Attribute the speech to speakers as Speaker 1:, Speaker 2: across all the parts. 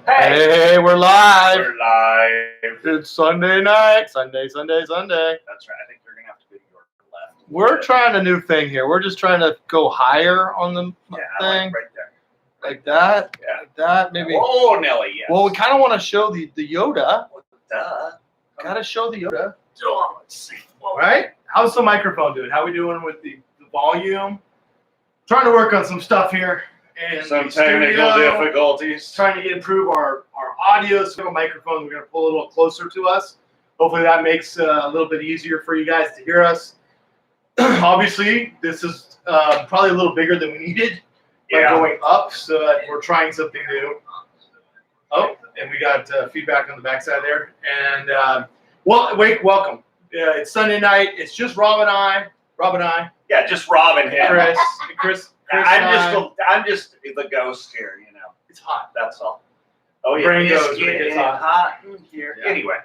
Speaker 1: Hey, we're live.
Speaker 2: We're live.
Speaker 1: It's Sunday night. Sunday.
Speaker 2: That's right. I think you're gonna have to be your left.
Speaker 1: We're trying a new thing here. We're just trying to go higher on the thing.
Speaker 2: Like right there.
Speaker 1: Like that.
Speaker 2: Yeah.
Speaker 1: Like that. Maybe.
Speaker 2: Oh, Nelly. Yes.
Speaker 1: Well, we kind of want to show the Yoda.
Speaker 2: Duh.
Speaker 1: Gotta show the Yoda.
Speaker 2: Let's see. Whoa.
Speaker 1: Right? How's the microphone doing? How we doing with the volume? Trying to work on some stuff here. And
Speaker 2: Some technical difficulties.
Speaker 1: Trying to improve our audio. So microphone, we're going to pull a little closer to us. Hopefully that makes a little bit easier for you guys to hear us. Obviously, this is probably a little bigger than we needed by going up, so that we're trying something new. Oh, and we got feedback on the backside there. And welcome. It's Sunday night. It's just Rob and I.
Speaker 2: Yeah, just Rob and him.
Speaker 1: Chris.
Speaker 2: I'm just the ghost here, you know.
Speaker 1: It's hot.
Speaker 2: That's all. Oh yeah,
Speaker 1: Brain goes
Speaker 2: it's
Speaker 1: when it
Speaker 2: getting
Speaker 1: gets hot.
Speaker 2: in here.
Speaker 1: Yeah.
Speaker 2: Anyway,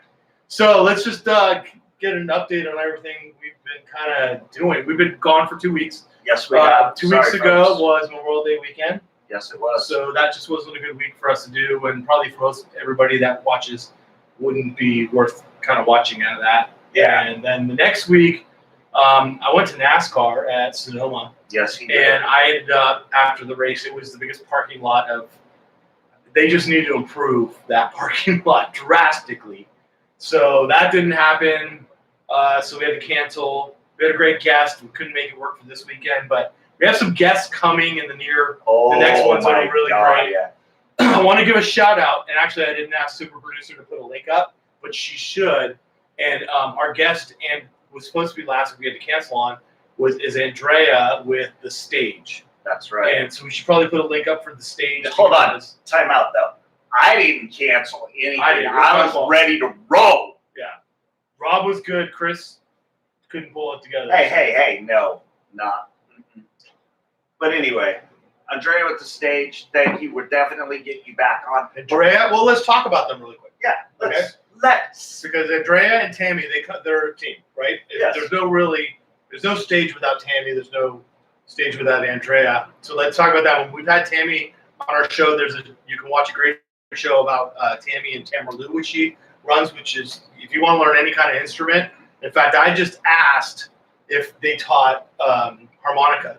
Speaker 1: So let's just get an update on everything we've been kind of doing. We've been gone for 2 weeks.
Speaker 2: yes, we have.
Speaker 1: 2 weeks
Speaker 2: Sorry,
Speaker 1: ago
Speaker 2: folks.
Speaker 1: was Memorial Day weekend.
Speaker 2: Yes, it was.
Speaker 1: So that just wasn't a good week for us to do, and probably for everybody that watches wouldn't be worth kind of watching out of that.
Speaker 2: Yeah.
Speaker 1: And then the next week, I went to NASCAR at Sonoma,
Speaker 2: Yes, he did.
Speaker 1: and I ended up, after the race, it was the biggest parking lot they just need to improve that parking lot drastically. So that didn't happen, so we had to cancel. We had a great guest. We couldn't make it work for this weekend, but we have some guests coming in the next one's
Speaker 2: my
Speaker 1: really
Speaker 2: God,
Speaker 1: great.
Speaker 2: Yeah.
Speaker 1: I want to give a shout out, and actually I didn't ask Super Producer to put a link up, but she should. And our guest, and was supposed to be last week, we had to cancel on, is Andrea with The Stage.
Speaker 2: That's right.
Speaker 1: And so we should probably put a link up for The Stage.
Speaker 2: Hold on. Time out, though. I didn't cancel anything. I was ready to roll.
Speaker 1: Yeah. Rob was good. Chris couldn't pull it together.
Speaker 2: Hey. No, not. But anyway, Andrea with The Stage, thank you. We'll definitely get you back on.
Speaker 1: Andrea, well, let's talk about them really quick.
Speaker 2: Yeah, let's.
Speaker 1: Because Andrea and Tammy, they're a team, right?
Speaker 2: Yes.
Speaker 1: There's no stage without Tammy. There's no stage without Andrea. So let's talk about that. When we've had Tammy on our show, you can watch a great show about Tammy and Tamara Lou, which she runs, which is, if you want to learn any kind of instrument. In fact, I just asked if they taught harmonica.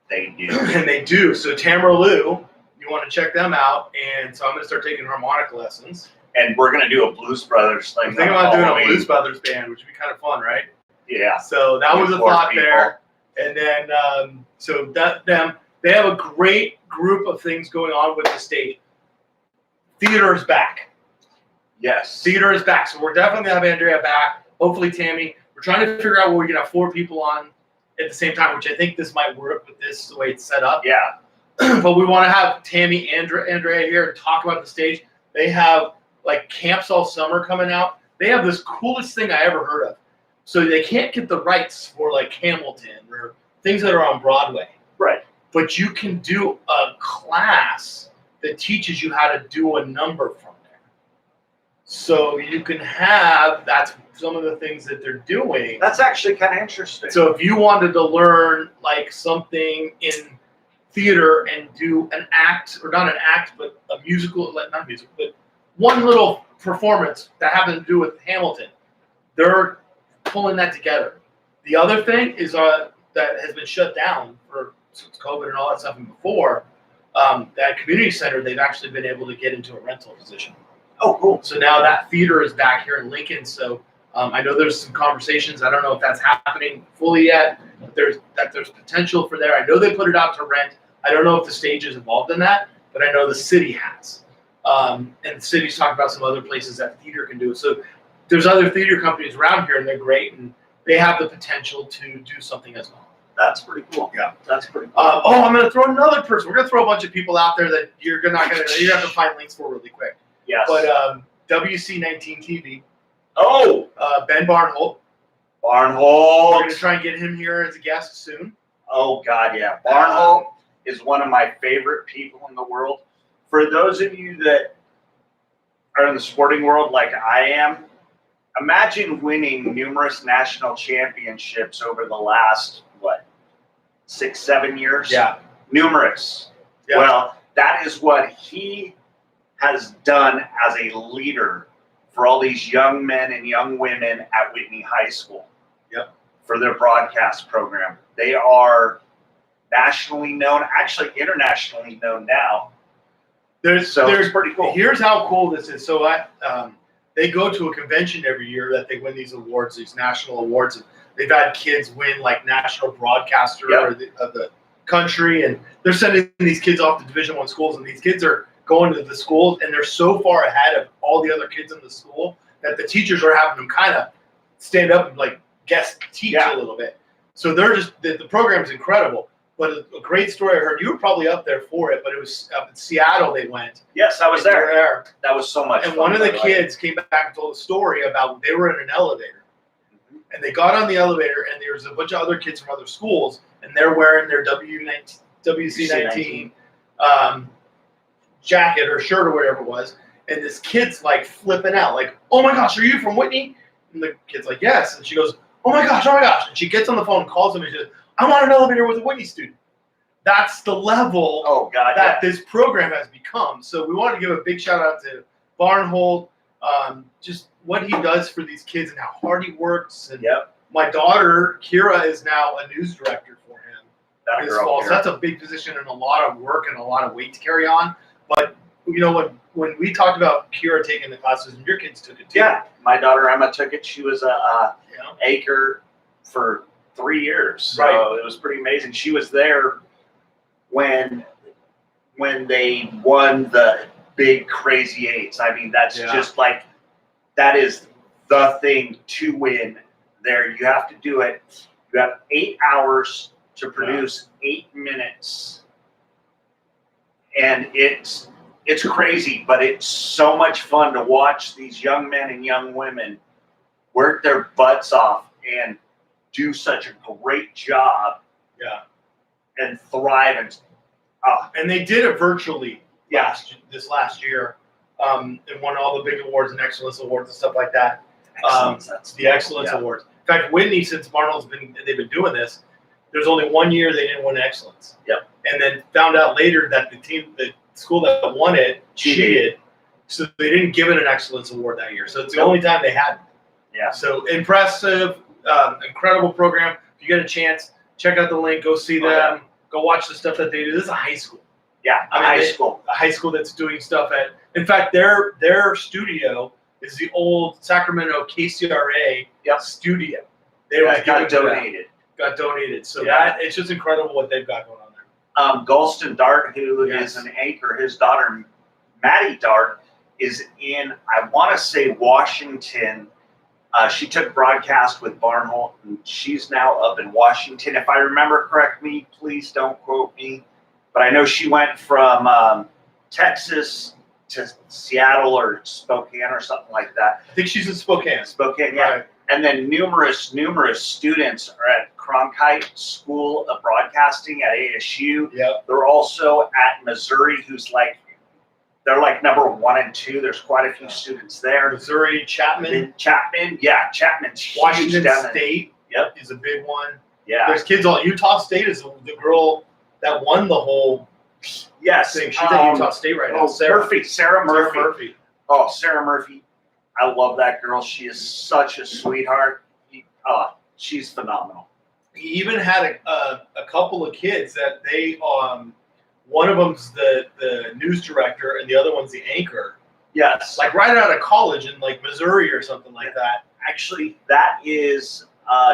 Speaker 2: They do.
Speaker 1: And they do. So Tamara Lou, you want to check them out. And so I'm going to start taking harmonica lessons.
Speaker 2: And we're going to do a Blues Brothers thing.
Speaker 1: I'm thinking about doing a Blues Brothers band, which would be kind of fun, right?
Speaker 2: Yeah.
Speaker 1: So that was a thought there. And then, they have a great group of things going on with The Stage. Theater is back.
Speaker 2: Yes.
Speaker 1: Theater is back. So we're definitely going to have Andrea back. Hopefully Tammy. We're trying to figure out where we can have 4 people on at the same time, which I think this might work with this, the way it's set up.
Speaker 2: Yeah.
Speaker 1: But we want to have Tammy and Andrea here and talk about The Stage. They have like camps all summer coming out. They have this coolest thing I ever heard of. So they can't get the rights for like Hamilton or things that are on Broadway.
Speaker 2: Right.
Speaker 1: But you can do a class that teaches you how to do a number from there. So you can that's some of the things that they're doing.
Speaker 2: That's actually kind of interesting.
Speaker 1: So if you wanted to learn like something in theater and do an act, or not an act, but a musical, not musical, but one little performance that happened to do with Hamilton, they're pulling that together. The other thing is that has been shut down since COVID and all that stuff, and before that community center, they've actually been able to get into a rental position.
Speaker 2: Oh, cool.
Speaker 1: So now that theater is back here in Lincoln. So I know there's some conversations. I don't know if that's happening fully yet. But there's potential for there. I know they put it out to rent. I don't know if the stage is involved in that, but I know the city has. And the city's talking about some other places that theater can do it. So there's other theater companies around here, and they're great, and they have the potential to do something as well.
Speaker 2: That's pretty cool.
Speaker 1: Yeah,
Speaker 2: that's pretty cool.
Speaker 1: I'm going to throw another person. We're going to throw a bunch of people out there that you have to find links for really quick.
Speaker 2: Yes.
Speaker 1: But WC19 TV.
Speaker 2: Oh.
Speaker 1: Ben Barnholt.
Speaker 2: Barnholt.
Speaker 1: We're going to try and get him here as a guest soon.
Speaker 2: Oh, God, yeah. Barnholt is one of my favorite people in the world. For those of you that are in the sporting world like I am, imagine winning numerous national championships over the last, 6-7 years?
Speaker 1: Yeah.
Speaker 2: Numerous. Yeah. Well, that is what he has done as a leader for all these young men and young women at Whitney High School.
Speaker 1: Yep.
Speaker 2: For their broadcast program. They are nationally known, actually internationally known now.
Speaker 1: There's
Speaker 2: pretty cool.
Speaker 1: Here's how cool this is. So they go to a convention every year that they win these awards, these national awards. And they've had kids win like national broadcaster of the country, and they're sending these kids off to Division I schools, and these kids are going to the schools, and they're so far ahead of all the other kids in the school that the teachers are having them kind of stand up and like guest teach a little bit. So they're just the program's incredible. But a great story I heard, you were probably up there for it, but it was up in Seattle they went.
Speaker 2: Yes, I was there. That was so much fun.
Speaker 1: And one of the kids came back and told a story about they were in an elevator. And they got on the elevator, and there was a bunch of other kids from other schools, and they're wearing their WC19 jacket or shirt or whatever it was. And this kid's like flipping out, like, "Oh my gosh, are you from Whitney?" And the kid's like, "Yes." And she goes, "Oh my gosh, oh my gosh." And she gets on the phone and calls him and she says, "I'm on an elevator with a Whitney student." That's the level that this program has become. So we want to give a big shout out to Barnholt, just what he does for these kids and how hard he works. And my daughter, Kira, is now a news director for him this fall. So that's a big position and a lot of work and a lot of weight to carry on. But, you know, when we talked about Kira taking the classes, and your kids took it too.
Speaker 2: Yeah, my daughter Emma took it. She was a anchor for 3 years, so it was pretty amazing. She was there when they won the big Crazy Eights. I mean, that's just like, that is the thing to win there. You have to do it. You have 8 hours to produce 8 minutes, and it's crazy, but it's so much fun to watch these young men and young women work their butts off and do such a great job, and thrive,
Speaker 1: and they did it virtually this last year, and won all the big awards and excellence awards and stuff like that. The excellence awards. In fact, Whitney, since Barnhold's they've been doing this, there's only 1 year they didn't win excellence. And then found out later that the school that won it cheated, so they didn't give it an excellence award that year. So it's the only time they had it. So impressive. Incredible program. If you get a chance, check out the link. Go see them. Go watch the stuff that they do. This is a high school. A high school that's doing stuff at. In fact, their studio is the old Sacramento KCRA studio. They got donated. So that it's just incredible what they've got going on there.
Speaker 2: Galston Dart, who is an anchor, his daughter Maddie Dart is in, I want to say, Washington. She took broadcast with Barnholt, and she's now up in Washington. If I remember correctly, please don't quote me, but I know she went from Texas to Seattle or Spokane or something like that.
Speaker 1: I think she's in Spokane.
Speaker 2: Right. And then numerous students are at Cronkite School of Broadcasting at ASU. They're also at Missouri, they're like number 1 and 2. There's quite a few students there.
Speaker 1: Missouri, Chapman's
Speaker 2: Washington
Speaker 1: State is a big one.
Speaker 2: There's
Speaker 1: kids all. Utah State is the girl that won the whole thing. She's at Utah State right now. Sarah Murphy.
Speaker 2: Oh, Sarah Murphy. I love that girl. She is such a sweetheart. She's phenomenal.
Speaker 1: He even had a couple of kids that they one of them's the news director and the other one's the anchor.
Speaker 2: Yes.
Speaker 1: Like right out of college in like Missouri or something like that.
Speaker 2: Actually, that is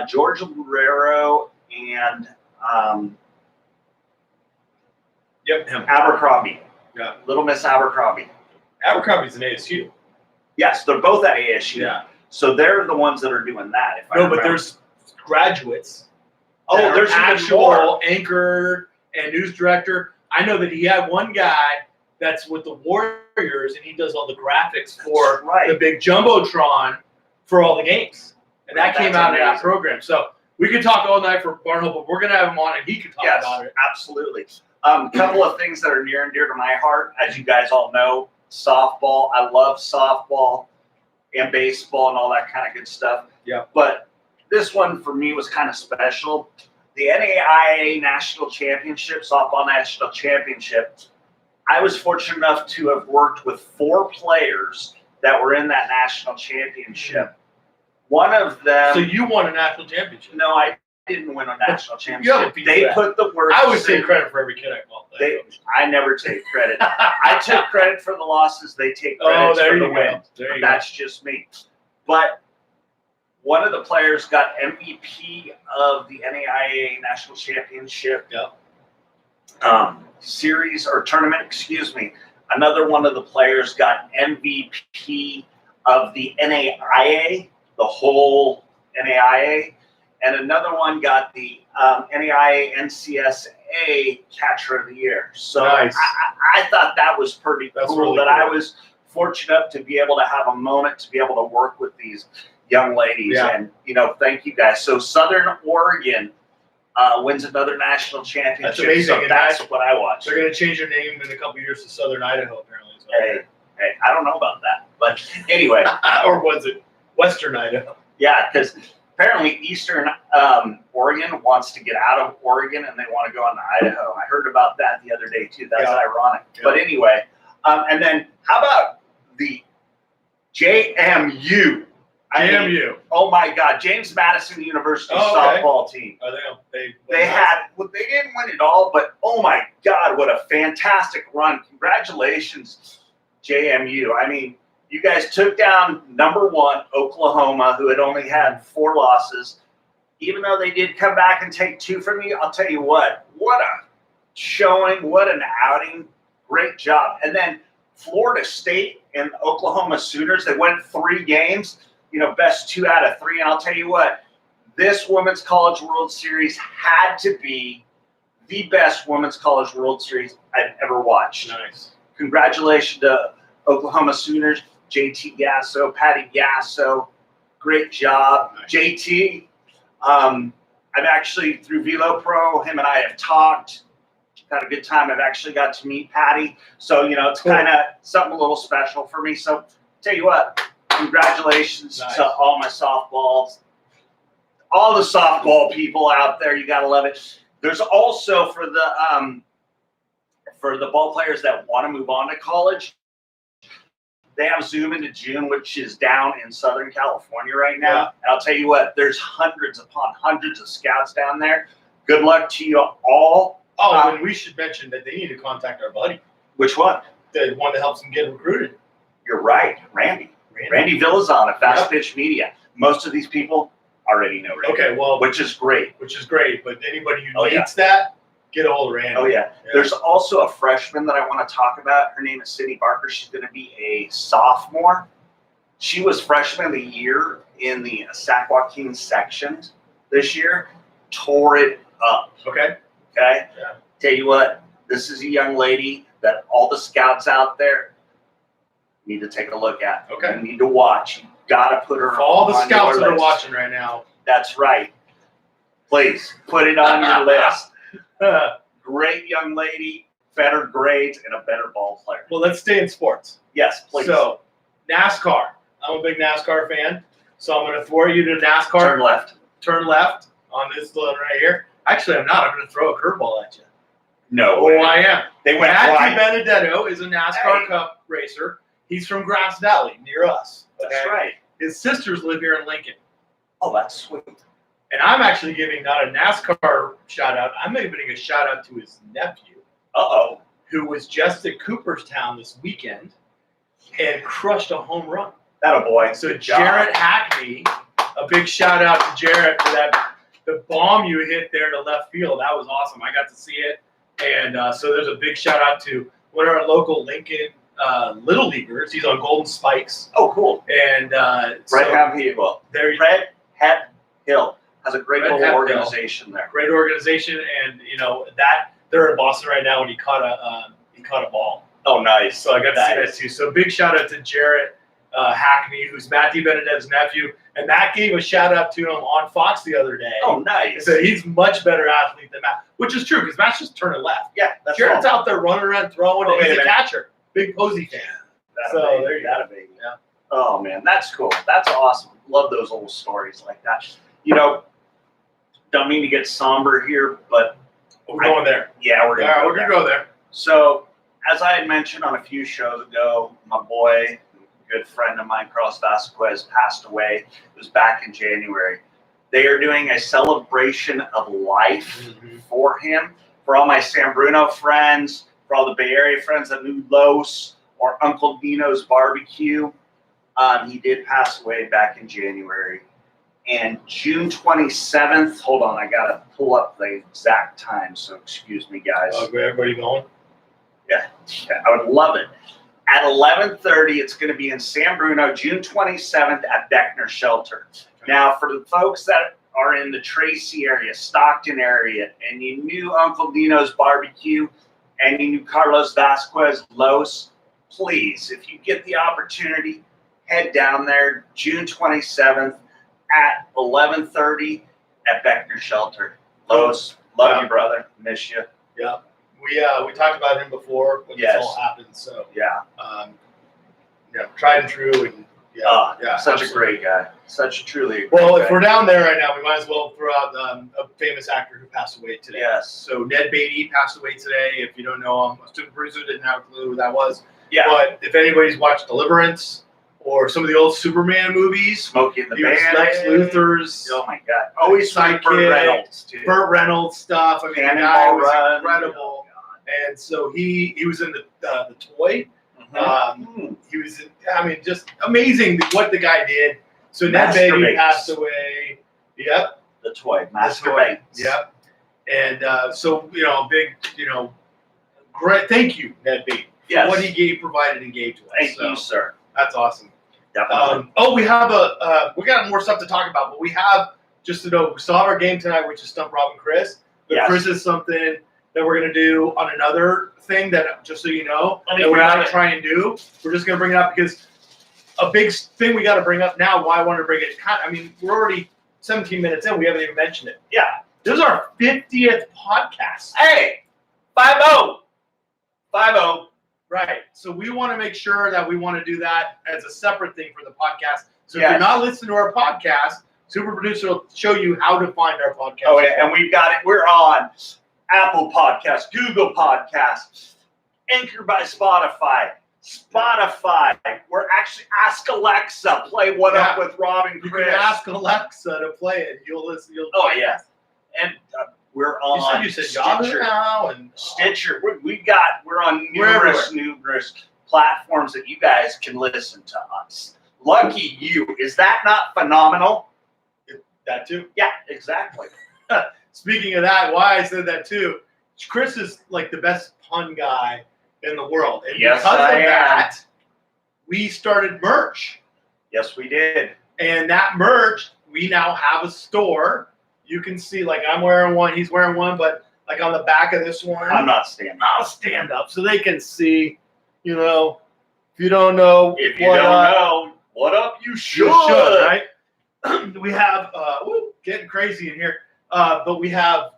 Speaker 2: Georgia Lurero and
Speaker 1: him.
Speaker 2: Abercrombie.
Speaker 1: Yeah.
Speaker 2: Little Miss Abercrombie.
Speaker 1: Abercrombie's an ASU.
Speaker 2: Yes, they're both at ASU.
Speaker 1: Yeah.
Speaker 2: So they're the ones that are doing that.
Speaker 1: But there's graduates. There's actual anchor and news director. I know that he had one guy that's with the Warriors, and he does all the graphics for the big Jumbotron for all the games. And that came out of that program. So we could talk all night for Barnholt, but we're going to have him on, and he could talk about it.
Speaker 2: Absolutely. Couple of things that are near and dear to my heart. As you guys all know, softball. I love softball and baseball and all that kind of good stuff. But this one for me was kind of special. The NAIA National Championship, Softball National Championship, I was fortunate enough to have worked with 4 players that were in that national championship. One of them.
Speaker 1: So you won a national championship?
Speaker 2: No, I didn't win a national
Speaker 1: You have a
Speaker 2: championship.
Speaker 1: piece
Speaker 2: They
Speaker 1: of that.
Speaker 2: put the work.
Speaker 1: I always take credit for every kid I call.
Speaker 2: I never take credit. I took credit for the losses. They take credit for the wins. That's just me. But one of the players got MVP of the NAIA National Championship series or tournament. Excuse me. Another one of the players got MVP of the NAIA, the whole NAIA, and another one got the NAIA NCSA Catcher of the Year. So
Speaker 1: nice.
Speaker 2: I thought that was pretty cool.
Speaker 1: Really
Speaker 2: that
Speaker 1: cool.
Speaker 2: I was fortunate to be able to have a moment to be able to work with these young ladies.
Speaker 1: Yeah.
Speaker 2: And, thank you guys. So Southern Oregon wins another national championship.
Speaker 1: That's amazing.
Speaker 2: So
Speaker 1: And
Speaker 2: that's what I watched.
Speaker 1: They're going to change their name in a couple of years to Southern Idaho, apparently. So.
Speaker 2: Hey, I don't know about that. But anyway.
Speaker 1: Or was it Western Idaho?
Speaker 2: Yeah, because apparently Eastern Oregon wants to get out of Oregon and they want to go on to Idaho. I heard about that the other day, too. That's ironic. Yeah. But anyway, and then how about the JMU?
Speaker 1: JMU.
Speaker 2: Oh my God, James Madison University softball team.
Speaker 1: Oh,
Speaker 2: they didn't win it all, but oh my God, what a fantastic run! Congratulations, JMU. I mean, you guys took down #1 Oklahoma, who had only had 4 losses. Even though they did come back and take 2 from you, I'll tell you what a showing, what an outing, great job. And then Florida State and Oklahoma Sooners, they went 3 games. Best 2 out of 3. And I'll tell you what, this Women's College World Series had to be the best Women's College World Series I've ever watched.
Speaker 1: Nice.
Speaker 2: Congratulations to Oklahoma Sooners, JT Gasso, Patty Gasso. Great job. Nice. JT, I'm actually through Velo Pro, him and I have talked. Had a good time. I've actually got to meet Patty. So, it's kind of something a little special for me. So, tell you what, congratulations to all my softballs. All the softball people out there, you got to love it. There's also for the ball players that want to move on to college, they have Zoom into June, which is down in Southern California right now. Yeah. And I'll tell you what, there's hundreds upon hundreds of scouts down there. Good luck to you all.
Speaker 1: Oh, and we should mention that they need to contact our buddy.
Speaker 2: Which one?
Speaker 1: The one that helps them get recruited.
Speaker 2: You're right, Randy Villazon at Fast Pitch Media. Most of these people already know Randy.
Speaker 1: Okay, well,
Speaker 2: which is great.
Speaker 1: But anybody who needs that, get a hold of Randy.
Speaker 2: Oh yeah. There's also a freshman that I want to talk about. Her name is Sydney Barker. She's going to be a sophomore. She was freshman of the year in the Sac Joaquin section this year. Tore it up.
Speaker 1: Okay.
Speaker 2: Yeah.
Speaker 1: Tell
Speaker 2: you what, this is a young lady that all the scouts out there need to take a look at.
Speaker 1: Okay.
Speaker 2: You need to watch. You got to put her on
Speaker 1: all the scouts that
Speaker 2: list.
Speaker 1: are watching right now.
Speaker 2: That's right. Please put it on your list. Great young lady, better grades, and a better ball player.
Speaker 1: Well, let's stay in sports.
Speaker 2: Yes, please.
Speaker 1: So, NASCAR. I'm a big NASCAR fan, so I'm going to throw you to NASCAR. Turn left on this one right here. Actually, I'm not. I'm going to throw a curveball at you.
Speaker 2: No way.
Speaker 1: I am.
Speaker 2: They went
Speaker 1: Matthew Benedetto is a NASCAR Cup racer. He's from Grass Valley, near us. Okay?
Speaker 2: That's right.
Speaker 1: His sisters live here in Lincoln.
Speaker 2: Oh, that's sweet.
Speaker 1: And I'm actually giving not a NASCAR shout-out. I'm giving a shout-out to his nephew. Who was just at Cooperstown this weekend and crushed a home run.
Speaker 2: That a boy.
Speaker 1: So Jarrett Hackney, a big shout-out to Jarrett for the bomb you hit there to left field. That was awesome. I got to see it. And so there's a big shout-out to one of our local Lincoln Little Leaguers. He's on Golden Spikes.
Speaker 2: Oh, cool.
Speaker 1: And
Speaker 2: Red Hat Hill has a great little organization there.
Speaker 1: Great organization, and that they're in Boston right now, and he caught a ball.
Speaker 2: Oh, nice.
Speaker 1: So I got to see that too. So big shout out to Jarrett Hackney, who's Matthew Benedetto's nephew, and Matt gave a shout out to him on Fox the other day.
Speaker 2: Oh, nice.
Speaker 1: So he's much better athlete than Matt, which is true because Matt's just turning left.
Speaker 2: Yeah, that's
Speaker 1: Jarrett's out there running around throwing, and he's a catcher. Big Posey fan.
Speaker 2: There you go. Yeah. Oh man, that's cool. That's awesome. Love those old stories like that. Don't mean to get somber here, but
Speaker 1: we're going there.
Speaker 2: Yeah, we're gonna
Speaker 1: go there.
Speaker 2: So as I had mentioned on a few shows ago, my boy, good friend of mine, Carlos Vasquez, passed away. It was back in January. They are doing a celebration of life for him. For all my San Bruno friends, for all the Bay Area friends that knew Los or Uncle Dino's Barbecue, he did pass away back in January. And June 27th, hold on, I got to pull up the exact time, so excuse me, guys.
Speaker 1: Everybody going?
Speaker 2: Yeah, I would love it. At 11:30, it's going to be in San Bruno, June 27th at Beckner Shelter. Now, for the folks that are in the Tracy area, Stockton area, and you knew Uncle Dino's Barbecue, and you knew Carlos Vasquez Los, please, if you get the opportunity, head down there, June 27th at 11:30 at Beckner Shelter. Los, love you, brother. Miss you.
Speaker 1: Yeah. We talked about him before when this all happened. So
Speaker 2: yeah,
Speaker 1: tried and true, and
Speaker 2: such
Speaker 1: absolutely.
Speaker 2: a great guy, such a truly.
Speaker 1: Well, if we're down there right now, we might as well throw out a famous actor who passed away today.
Speaker 2: Yes.
Speaker 1: So Ned Beatty passed away today. If you don't know him, a super producer didn't have a clue who that was.
Speaker 2: Yeah.
Speaker 1: But if anybody's watched Deliverance or some of the old Superman movies,
Speaker 2: Smokey and the
Speaker 1: he was
Speaker 2: Bandit.
Speaker 1: Lex Luthor's.
Speaker 2: Oh my God! Always
Speaker 1: Sidekick,
Speaker 2: Burt Reynolds too.
Speaker 1: Burt Reynolds stuff. I mean, the guy
Speaker 2: Cannonball
Speaker 1: was
Speaker 2: Run.
Speaker 1: incredible. And so he was in the toy. He was in, just amazing what the guy did. So Ned Beatty passed away. Yep.
Speaker 2: The toy, Masturbates.
Speaker 1: Yep. And so big great. Thank you, Ned Beatty, for what he provided and gave to us.
Speaker 2: Thank you, sir.
Speaker 1: That's awesome.
Speaker 2: Definitely.
Speaker 1: We have we got more stuff to talk about, but we have just to know we still have our game tonight, which is Stump Rob and Chris. But Chris is something that we're going to do on another thing that, just so you know, that we're not try and do. We're just going to bring it up because a big thing we got to bring up now, why I wanted to bring it, we're already 17 minutes in. We haven't even mentioned it.
Speaker 2: Yeah.
Speaker 1: This is our 50th podcast.
Speaker 2: Hey, 5-0. 5-0.
Speaker 1: Right. So we want to make sure that we want to do that as a separate thing for the podcast. So if
Speaker 2: Yes.
Speaker 1: you're not listening to our podcast, Super Producer will show you how to find our podcast.
Speaker 2: Oh, yeah, and we've got it. We're on Apple Podcasts, Google Podcasts, Anchor by Spotify. We're actually Ask Alexa, play What Up with Rob and Chris.
Speaker 1: You can ask Alexa to play it. You'll listen.
Speaker 2: And we're on
Speaker 1: you said Yahoo
Speaker 2: Stitcher.
Speaker 1: now and
Speaker 2: Stitcher. We're on numerous platforms that you guys can listen to us. Lucky you. Is that not phenomenal?
Speaker 1: That too.
Speaker 2: Yeah, exactly.
Speaker 1: Speaking of that, why I said that too, Chris is like the best pun guy in the world. And
Speaker 2: Yes,
Speaker 1: because
Speaker 2: I
Speaker 1: of
Speaker 2: am.
Speaker 1: that, we started merch.
Speaker 2: Yes, we did.
Speaker 1: And that merch, we now have a store. You can see, like, I'm wearing one, he's wearing one, but like on the back of this one,
Speaker 2: I'm not standing.
Speaker 1: I'll stand up so they can see, if you don't know.
Speaker 2: If you don't know, what up, you should.
Speaker 1: Right? We have, getting crazy in here, but we have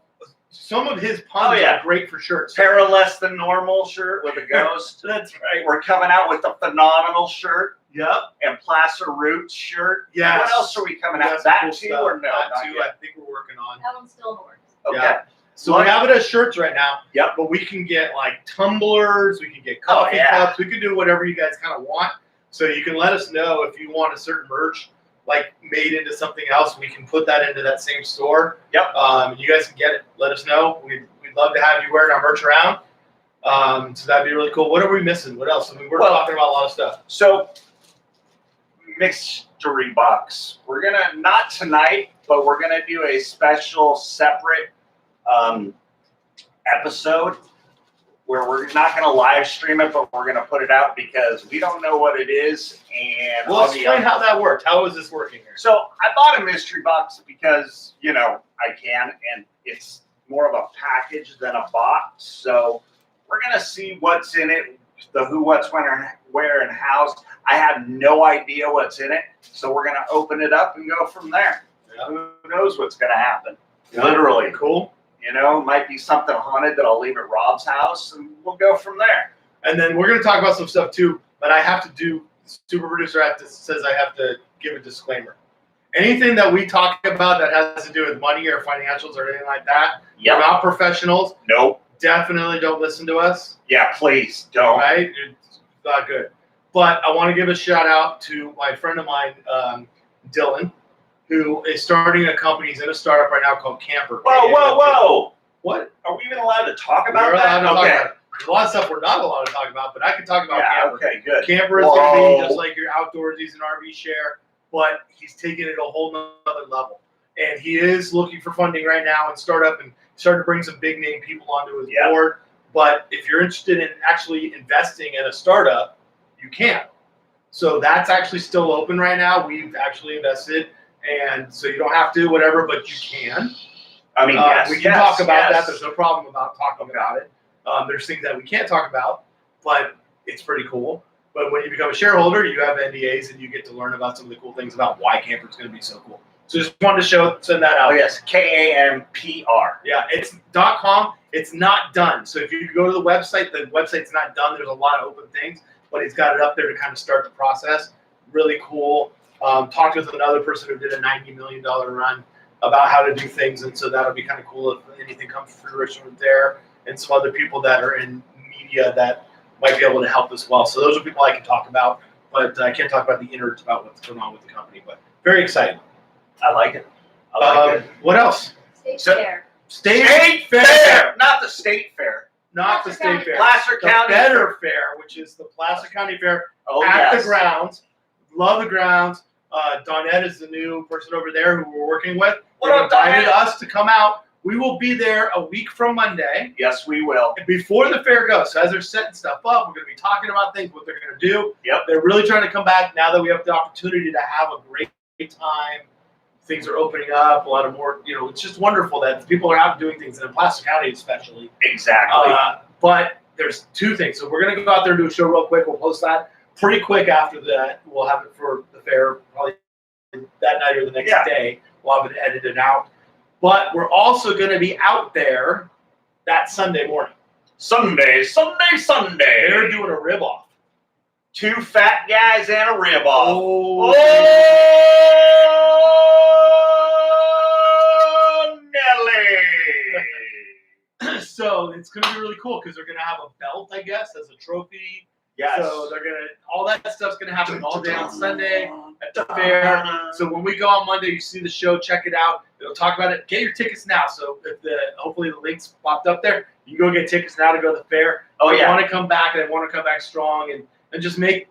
Speaker 1: some of his puns are great for shirts.
Speaker 2: Para Less Than Normal shirt with a ghost.
Speaker 1: That's right.
Speaker 2: We're coming out with a phenomenal shirt.
Speaker 1: Yep.
Speaker 2: And Placer Roots shirt.
Speaker 1: Yes.
Speaker 2: What else are we coming out?
Speaker 1: That
Speaker 2: That too or no?
Speaker 1: That too, I think we're working on.
Speaker 3: That one's still in the works.
Speaker 2: Okay.
Speaker 1: Yeah. So we have it as shirts right now.
Speaker 2: Yep.
Speaker 1: But we can get like tumblers, we can get coffee cups, we can do whatever you guys kind of want. So you can let us know if you want a certain merch like made into something else. We can put that into that same store.
Speaker 2: Yep.
Speaker 1: You guys can get it. Let us know. We'd love to have you wearing our merch around. So that'd be really cool. What are we missing? What else? We're talking about a lot of stuff.
Speaker 2: So, mystery box. We're gonna, not tonight, but we're gonna do a special separate episode where we're not gonna live stream it, but we're gonna put it out because we don't know what it is. And
Speaker 1: Well, explain how that worked. How is this working here?
Speaker 2: So I bought a mystery box because, I can, and it's more of a package than a box. So we're going to see what's in it, the who, what's, when, where, and how. I have no idea what's in it. So we're going to open it up and go from there. Yeah. Who knows what's going to happen? Yeah. Literally.
Speaker 1: Cool.
Speaker 2: Might be something haunted that I'll leave at Rob's house, and we'll go from there.
Speaker 1: And then we're going to talk about some stuff too, but I have to do, Super Producer says I have to give a disclaimer. Anything that we talk about that has to do with money or financials or anything like that, we're not professionals.
Speaker 2: Nope.
Speaker 1: definitely don't listen to us.
Speaker 2: Yeah, please don't.
Speaker 1: Right? It's not good. But I want to give a shout out to my friend of mine, Dylan, who is starting a company. He's in a startup right now called Camper.
Speaker 2: Whoa.
Speaker 1: What?
Speaker 2: Are we even allowed to talk about
Speaker 1: We're allowed
Speaker 2: that?
Speaker 1: to talk about it. There's a lot of stuff we're not allowed to talk about, but I can talk about Camper.
Speaker 2: Okay, good.
Speaker 1: Camper is going to be just like your outdoors. He's an RV share, but he's taking it a whole nother level. And he is looking for funding right now and starting to bring some big name people onto his board. But if you're interested in actually investing in a startup, you can. So that's actually still open right now. We've actually invested, and so you don't have to, whatever, but you can.
Speaker 2: I mean,
Speaker 1: we can talk about that. There's no problem about talking about it. There's things that we can't talk about, but it's pretty cool. But when you become a shareholder, you have NDAs, and you get to learn about some of the cool things about why Camper is going to be so cool. So just wanted to send that out.
Speaker 2: Oh, yes, KAMPR.
Speaker 1: Yeah, it's .com. It's not done. So if you go to the website's not done. There's a lot of open things, but he's got it up there to kind of start the process. Really cool. Talked with another person who did a $90 million run about how to do things, and so that'll be kind of cool if anything comes to fruition there, and some other people that are in media that might be able to help as well. So those are people I can talk about, but I can't talk about the innards about what's going on with the company, but very exciting.
Speaker 2: I like it. I like it.
Speaker 1: What else?
Speaker 3: State fair.
Speaker 1: State fair.
Speaker 2: Not the state fair.
Speaker 1: Not the state fair.
Speaker 2: Placer
Speaker 1: The
Speaker 2: County
Speaker 1: better fair, which is the Placer County Fair
Speaker 2: at
Speaker 1: the grounds. Love the grounds. Donette is the new person over there who we're working with.
Speaker 2: What
Speaker 1: They
Speaker 2: up,
Speaker 1: invited
Speaker 2: Donette?
Speaker 1: us to come out. We will be there a week from Monday.
Speaker 2: Yes, we will.
Speaker 1: Before the fair goes. So as they're setting stuff up, we're going to be talking about things, what they're going to do.
Speaker 2: Yep.
Speaker 1: They're really trying to come back now that we have the opportunity to have a great time. Things are opening up, a lot of more, it's just wonderful that people are out doing things, and in Placer County especially.
Speaker 2: Exactly.
Speaker 1: But there's two things. So we're going to go out there and do a show real quick. We'll post that pretty quick after that. We'll have it for the fair probably that night or the next day. We'll have it edited out. But we're also going to be out there that Sunday morning.
Speaker 2: Sunday.
Speaker 1: They're doing a rib-off.
Speaker 2: 2 fat guys and a rib-off.
Speaker 1: Oh,
Speaker 2: Nelly.
Speaker 1: So it's going to be really cool because they're going to have a belt, I guess, as a trophy.
Speaker 2: Yes.
Speaker 1: So they're going to, all that stuff's going to happen all day on Sunday at the fair. So when we go on Monday, you see the show, check it out. It'll talk about it. Get your tickets now. So if hopefully the links popped up there, you can go get tickets now to go to the fair. They want to come back, and they want to come back strong and just make,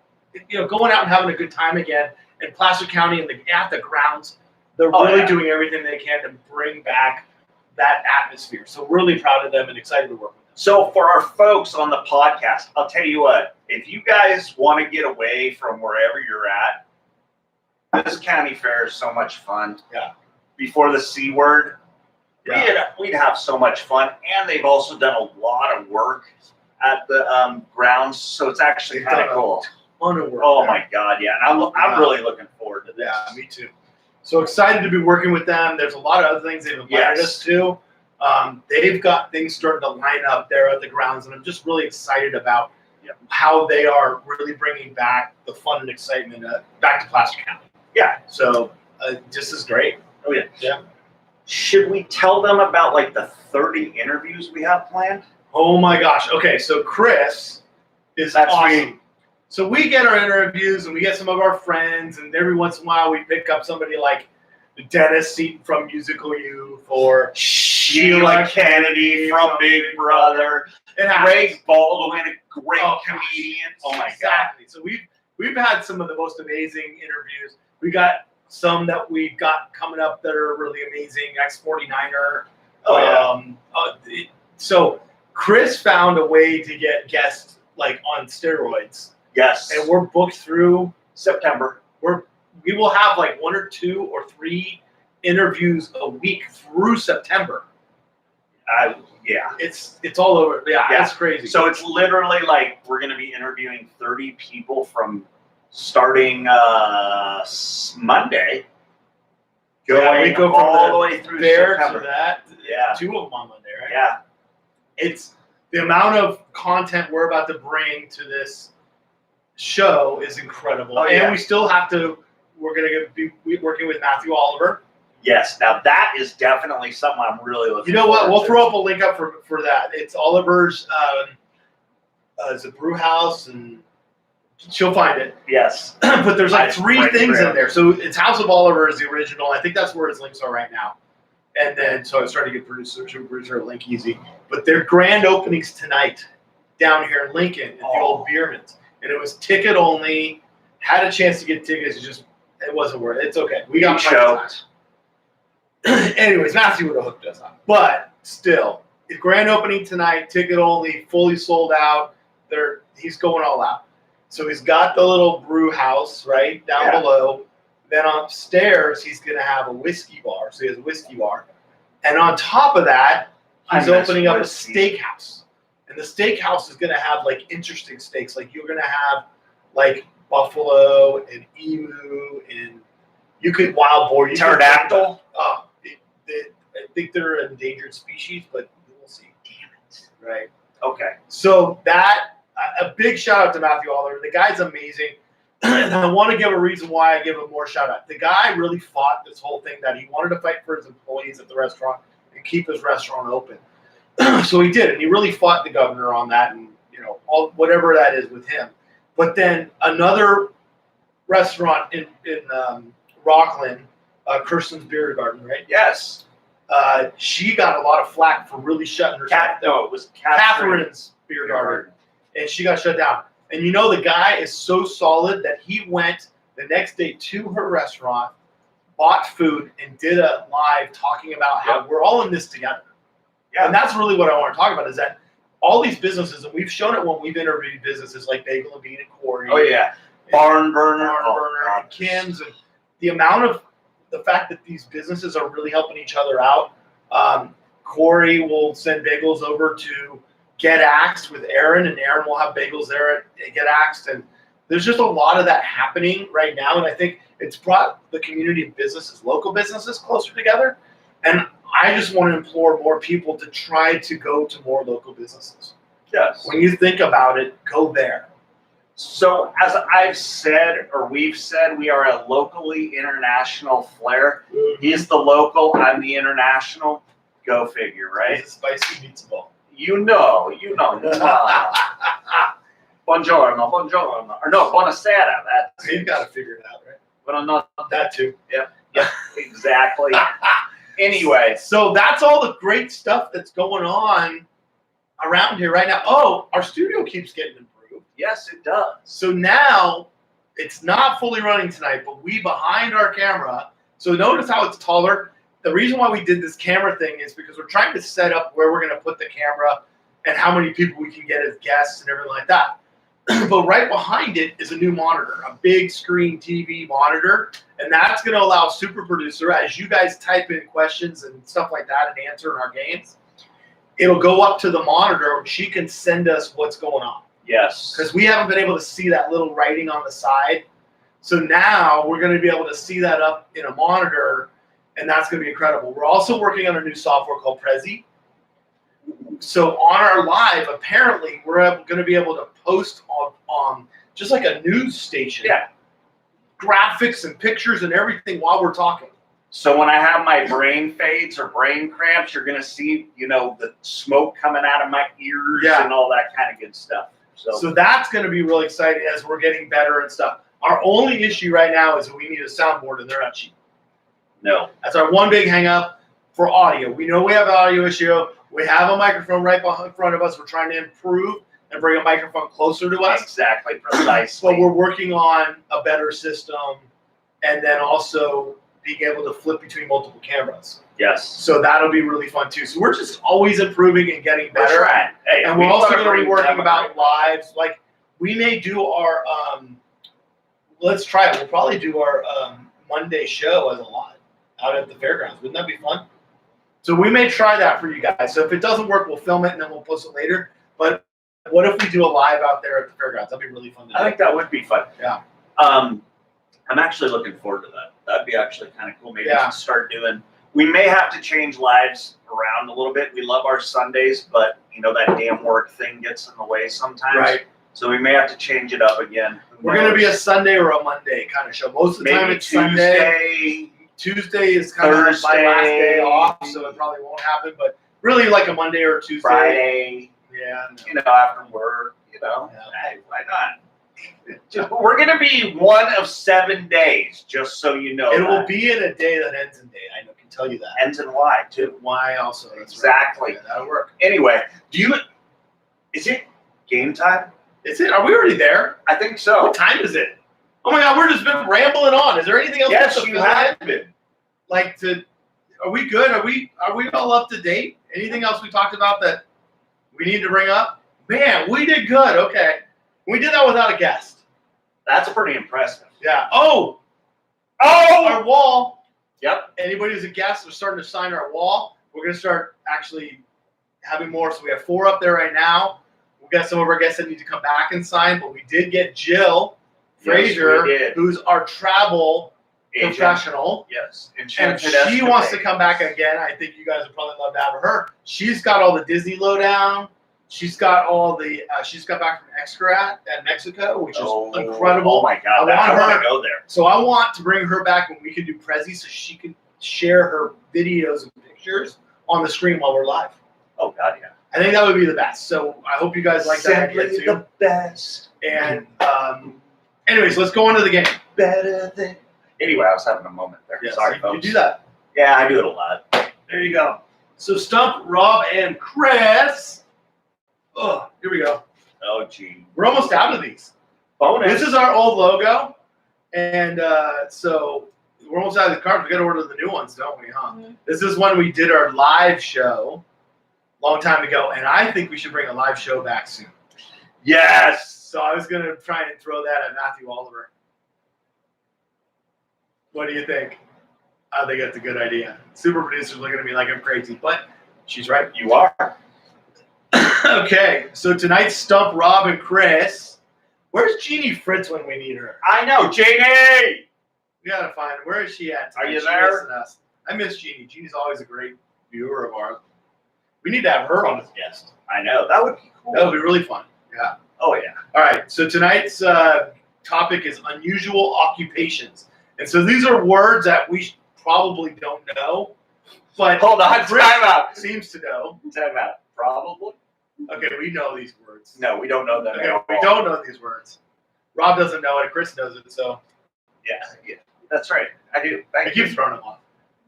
Speaker 1: going out and having a good time again. And Placer County and at the grounds, they're really doing everything they can to bring back that atmosphere. So really proud of them and excited to work with them.
Speaker 2: So for our folks on the podcast, I'll tell you what, if you guys want to get away from wherever you're at, this county fair is so much fun.
Speaker 1: Yeah.
Speaker 2: Before the C word, we'd have so much fun. And they've also done a lot of work at the grounds, so it's actually kind of cool. Oh my God, yeah. And I'm really looking forward to this.
Speaker 1: Yeah, me too. So excited to be working with them. There's a lot of other things they've invited us to. They've got things starting to line up there at the grounds, and I'm just really excited about how they are really bringing back the fun and excitement back to Placer County. Yeah, so this is great.
Speaker 2: Oh yeah.
Speaker 1: Yeah.
Speaker 2: Should we tell them about like the 30 interviews we have planned?
Speaker 1: Oh my gosh. Okay, so Chris is awesome. So we get our interviews, and we get some of our friends, and every once in a while we pick up somebody like Dennis Seaton from Musical Youth, or
Speaker 2: Sheila Kennedy from Big Brother, and Greg Baldwin, a great comedian. Oh my God!
Speaker 1: So we've had some of the most amazing interviews. We got some that we've got coming up that are really amazing. X-49er. So Chris found a way to get guests like on steroids.
Speaker 2: Yes.
Speaker 1: And we're booked through
Speaker 2: September.
Speaker 1: We will have like 1 or 2 or 3 interviews a week through September.
Speaker 2: Yeah.
Speaker 1: It's all over. Yeah, it's crazy.
Speaker 2: So it's literally like we're going to be interviewing 30 people from starting Monday.
Speaker 1: We go from
Speaker 2: all the way through
Speaker 1: there
Speaker 2: September.
Speaker 1: to that.
Speaker 2: Yeah.
Speaker 1: 2 of them on Monday, right?
Speaker 2: Yeah.
Speaker 1: It's the amount of content we're about to bring to this show is incredible. And we still have to, we're going to be working with Matthew Oliver.
Speaker 2: Yes. Now that is definitely something I'm really looking.
Speaker 1: You know what? We'll
Speaker 2: forward
Speaker 1: throw up a link up for that. It's Oliver's. It's a brew house, and she'll find it.
Speaker 2: to. Yes.
Speaker 1: But there's like
Speaker 2: Nice
Speaker 1: 3
Speaker 2: break
Speaker 1: things
Speaker 2: ground.
Speaker 1: in there. So it's House of Oliver is the original. I think that's where his links are right now. And then so I started to get producer link easy. But their grand openings tonight down here in Lincoln at the old Beerman's, and it was ticket only. Had a chance to get tickets, it wasn't worth it. It's okay. We got
Speaker 2: choked.
Speaker 1: Anyways, Matthew would have hooked us up. But still, the grand opening tonight, ticket only, fully sold out. He's going all out. So he's got the little brew house right down below. Then upstairs, he's going to have a whiskey bar. So he has a whiskey bar. And on top of that, he's opening up a steakhouse. And the steakhouse is going to have like interesting steaks. Like you're going to have like buffalo and emu and wild boar.
Speaker 2: Pterodactyl.
Speaker 1: I think they're an endangered species, but we'll see.
Speaker 2: Damn it.
Speaker 1: Right.
Speaker 2: Okay.
Speaker 1: So a big shout out to Matthew Oliver. The guy's amazing. And I want to give a reason why I give him more shout out. The guy really fought this whole thing that he wanted to fight for his employees at the restaurant and keep his restaurant open. So he did, and he really fought the governor on that, and whatever that is with him. But then another restaurant in Rockland, Kirsten's Beer Garden, right?
Speaker 2: Yes.
Speaker 1: She got a lot of flack for really shutting her down.
Speaker 2: No, it was
Speaker 1: Catherine's Beer Garden, and she got shut down. And the guy is so solid that he went the next day to her restaurant, bought food, and did a live talking about how we're all in this together. Yeah. And that's really what I want to talk about is that all these businesses, and we've shown it when we've interviewed businesses like Bagel and Bean and Corey.
Speaker 2: Oh, yeah. Barn Burner,
Speaker 1: and Kim's, and the fact that these businesses are really helping each other out. Corey will send bagels over to Get Axed with Aaron, and Aaron will have bagels there at Get Axed. And there's just a lot of that happening right now. And I think it's brought the community of businesses, local businesses, closer together. And I just want to implore more people to try to go to more local businesses.
Speaker 2: Yes.
Speaker 1: When you think about it, go there.
Speaker 2: So as I've said, or we've said, we are a locally international flair.
Speaker 1: Mm-hmm.
Speaker 2: He's the local, I'm the international. Go figure, right?
Speaker 1: It's a spicy meatball.
Speaker 2: You know. Buongiorno. Or no, buonasera.
Speaker 1: You've got to figure it out, right?
Speaker 2: But not
Speaker 1: that too.
Speaker 2: Yeah, exactly. Anyway.
Speaker 1: So that's all the great stuff that's going on around here right now. Oh, our studio keeps getting improved.
Speaker 2: Yes, it does.
Speaker 1: So now it's not fully running tonight, but we behind our camera. So notice how it's taller. The reason why we did this camera thing is because we're trying to set up where we're going to put the camera and how many people we can get as guests and everything like that. But right behind it is a new monitor, a big screen TV monitor. And that's going to allow Super Producer, as you guys type in questions and stuff like that and answer in our games, it'll go up to the monitor and she can send us what's going on.
Speaker 2: Yes.
Speaker 1: Because we haven't been able to see that little writing on the side. So now we're going to be able to see that up in a monitor, and that's going to be incredible. We're also working on a new software called Prezi. So on our live, apparently, we're going to be able to post on just like a news station.
Speaker 2: Yeah.
Speaker 1: Graphics and pictures and everything while we're talking.
Speaker 2: So when I have my brain fades or brain cramps, you're going to see, the smoke coming out of my ears and all that kind of good stuff.
Speaker 1: So that's going to be really exciting as we're getting better and stuff. Our only issue right now is that we need a soundboard, and they're not cheap.
Speaker 2: No.
Speaker 1: That's our one big hang up for audio. We know we have an audio issue. We have a microphone right in front of us. We're trying to improve and bring a microphone closer to us.
Speaker 2: Exactly, precisely.
Speaker 1: But we're working on a better system, and then also being able to flip between multiple cameras.
Speaker 2: Yes.
Speaker 1: So that'll be really fun too. So we're just always improving and getting better.
Speaker 2: We're trying. Hey,
Speaker 1: and we're also going to be working about lives. Like we may do our, let's try it. We'll probably do our Monday show as a live out at the fairgrounds. Wouldn't that be fun? So we may try that for you guys. So if it doesn't work, we'll film it and then we'll post it later. But what if we do a live out there at the fairgrounds? That'd be really fun to do.
Speaker 2: I think that would be fun.
Speaker 1: Yeah.
Speaker 2: I'm actually looking forward to that. That'd be actually kind of cool. Maybe we can start doing. We may have to change lives around a little bit. We love our Sundays, but that damn work thing gets in the way sometimes.
Speaker 1: Right.
Speaker 2: So we may have to change it up again.
Speaker 1: We're going to be a Sunday or a Monday kind of show. Most of the time it's
Speaker 2: Tuesday.
Speaker 1: Sunday. Tuesday is kind of my last day off, so it probably won't happen. But really, like a Monday or Tuesday.
Speaker 2: Friday.
Speaker 1: Yeah.
Speaker 2: You know, after work. You know, hey, why not? We're gonna be one of 7 days, just so you know.
Speaker 1: It will be in a day that ends in day. I can tell you that.
Speaker 2: Ends in Y too.
Speaker 1: Y also. That's
Speaker 2: Exactly.
Speaker 1: Right. Yeah, that'll work.
Speaker 2: Anyway, is it game time?
Speaker 1: Is it? Are we already there?
Speaker 2: I think so.
Speaker 1: What time is it? Oh my God, we're just been rambling on. Is there anything else?
Speaker 2: Yes, you have been.
Speaker 1: Like are we good? Are we all up to date? Anything else we talked about that we need to bring up? Man, we did good. Okay. We did that without a guest.
Speaker 2: That's pretty impressive.
Speaker 1: Yeah. Oh! Our wall.
Speaker 2: Yep.
Speaker 1: Anybody who's a guest, we're starting to sign our wall. We're going to start actually having more. So we have 4 up there right now. We've got some of our guests that need to come back and sign, but we did get Jill Frazier, who's our travel agent. Professional.
Speaker 2: Yes.
Speaker 1: And she wants to come back again. I think you guys would probably love to have her. She's got all the Disney lowdown. She's got all the. She's got back from Xcaret at Mexico, which is incredible.
Speaker 2: Oh my God! I want to go there.
Speaker 1: So I want to bring her back when we can do Prezi, so she can share her videos and pictures on the screen while we're live.
Speaker 2: Oh God, yeah.
Speaker 1: I think that would be the best. So I hope you guys like that idea too.
Speaker 2: The best.
Speaker 1: And anyways, let's go on to the game.
Speaker 2: Better than. Anyway, I was having a moment there.
Speaker 1: Yeah,
Speaker 2: Sorry,
Speaker 1: so
Speaker 2: folks.
Speaker 1: you do that.
Speaker 2: Yeah, I do it a lot.
Speaker 1: There you go. So Stump, Rob, and Chris. Oh, here we go.
Speaker 2: Oh, gee.
Speaker 1: We're almost out of these.
Speaker 2: Bonus.
Speaker 1: This is our old logo. And so we're almost out of the cards. We got to order the new ones, don't we, huh? Mm-hmm. This is when we did our live show a long time ago. And I think we should bring a live show back soon.
Speaker 2: Yes.
Speaker 1: So I was going to try and throw that at Matthew Oliver. What do you think? I think that's a good idea. Super producer's looking at me like I'm crazy, but she's right.
Speaker 2: You are.
Speaker 1: Okay, so tonight's Stump Rob and Chris. Where's Jeannie Fritz when we need her?
Speaker 2: I know, Jeannie!
Speaker 1: We gotta find her. Where is she at tonight?
Speaker 2: Are you there?
Speaker 1: I miss Jeannie. Jeannie's always a great viewer of ours. We need to have her on as a guest.
Speaker 2: I know. That would be cool.
Speaker 1: That would be really fun. Yeah.
Speaker 2: Oh, yeah.
Speaker 1: All right, so tonight's topic is unusual occupations. And so these are words that we probably don't know. But
Speaker 2: hold on, time out.
Speaker 1: Seems to know.
Speaker 2: Time out. Probably.
Speaker 1: Okay, we know these words.
Speaker 2: No, we don't know them at all.
Speaker 1: We don't know these words. Rob doesn't know it. Chris knows it. So,
Speaker 2: yeah, that's right. I do.
Speaker 1: I keep throwing them off.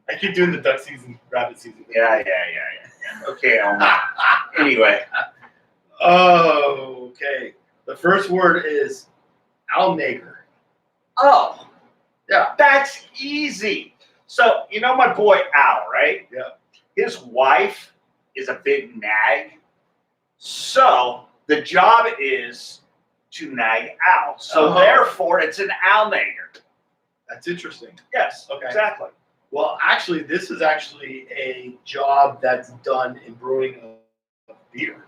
Speaker 1: I keep doing the duck season, rabbit season.
Speaker 2: Yeah. Okay. Anyway.
Speaker 1: Okay. The first word is Alnager.
Speaker 2: Oh.
Speaker 1: Yeah.
Speaker 2: That's easy. So you know my boy Al, right?
Speaker 1: Yeah.
Speaker 2: His wife is a big nag. So the job is to nag Al. So therefore, it's an Alnager.
Speaker 1: That's interesting.
Speaker 2: Yes.
Speaker 1: Okay.
Speaker 2: Exactly.
Speaker 1: Well, actually, this is actually a job that's done in brewing of beer.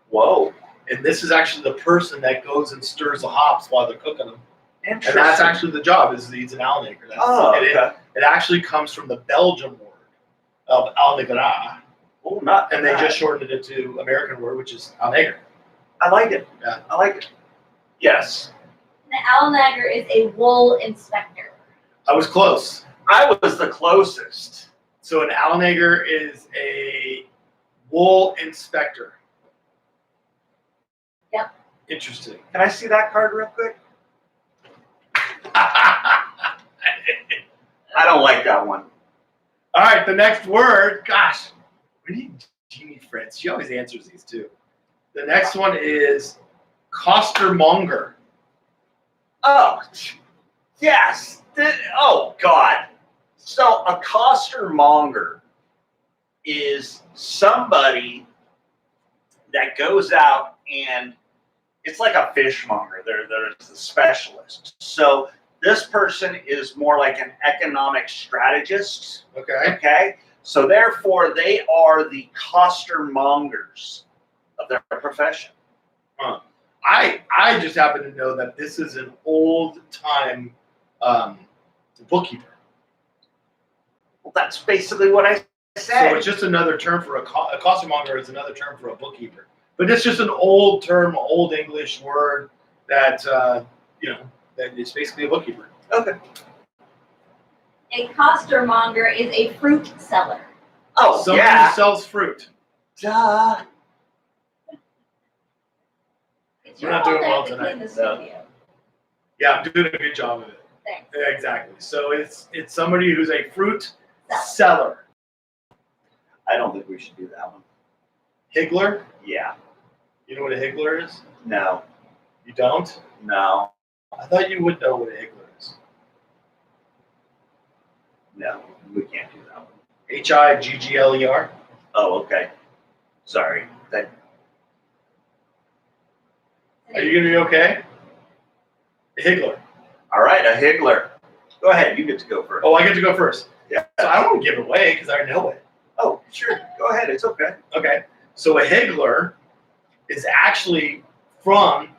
Speaker 2: Whoa.
Speaker 1: And this is actually the person that goes and stirs the hops while they're cooking them. And
Speaker 2: Interesting.
Speaker 1: that's actually the job. Is he's an Alnager.
Speaker 2: Okay.
Speaker 1: It actually comes from the Belgian word of Alnager.
Speaker 2: Oh, not
Speaker 1: and they just shortened it to American word, which is Alnager.
Speaker 2: I like it.
Speaker 1: Yeah.
Speaker 2: I like it. Yes.
Speaker 3: The Alnager is a wool inspector.
Speaker 1: I was close.
Speaker 2: I was the closest.
Speaker 1: So an Alnager is a wool inspector.
Speaker 3: Yep.
Speaker 1: Interesting.
Speaker 2: Can I see that card real quick? I don't like that one.
Speaker 1: All right, the next word. Gosh, we need Jeannie Fritz. She always answers these too. The next one is costermonger.
Speaker 2: Oh, yes. Oh, God. So a costermonger is somebody that goes out and it's like a fishmonger. They're the specialist. So this person is more like an economic strategist.
Speaker 1: Okay.
Speaker 2: Okay. So therefore, they are the costermongers of their profession.
Speaker 1: Huh. I just happen to know that this is an old time bookkeeper.
Speaker 2: Well, that's basically what I said.
Speaker 1: So it's just another term for a costermonger is another term for a bookkeeper. But it's just an old term, old English word that that is basically a bookkeeper.
Speaker 2: Okay.
Speaker 3: A costermonger is a fruit seller.
Speaker 2: Oh,
Speaker 1: Somebody
Speaker 2: yeah.
Speaker 1: who sells fruit.
Speaker 2: Duh.
Speaker 3: It's
Speaker 1: We're
Speaker 3: your
Speaker 1: not
Speaker 3: fault
Speaker 1: doing
Speaker 3: I
Speaker 1: well
Speaker 3: have to
Speaker 1: tonight,
Speaker 3: clean the
Speaker 2: no.
Speaker 3: studio.
Speaker 1: Yeah, I'm doing a good job of it.
Speaker 3: Thanks.
Speaker 1: Yeah, exactly. So it's somebody who's a fruit
Speaker 3: Seller.
Speaker 1: seller.
Speaker 2: I don't think we should do that one.
Speaker 1: Higgler.
Speaker 2: Yeah.
Speaker 1: You know what a higgler is?
Speaker 2: No.
Speaker 1: You don't?
Speaker 2: No.
Speaker 1: I thought you would know what a higgler is.
Speaker 2: No. We can't do that one.
Speaker 1: Higgler.
Speaker 2: Oh, okay. Sorry.
Speaker 1: Are you gonna be okay? A higgler.
Speaker 2: All right, a higgler. Go ahead. You get to go first.
Speaker 1: Oh, I get to go first.
Speaker 2: Yeah.
Speaker 1: So I don't want to give it away because I know it.
Speaker 2: Oh, sure. Go ahead. It's okay.
Speaker 1: Okay. So a higgler is actually from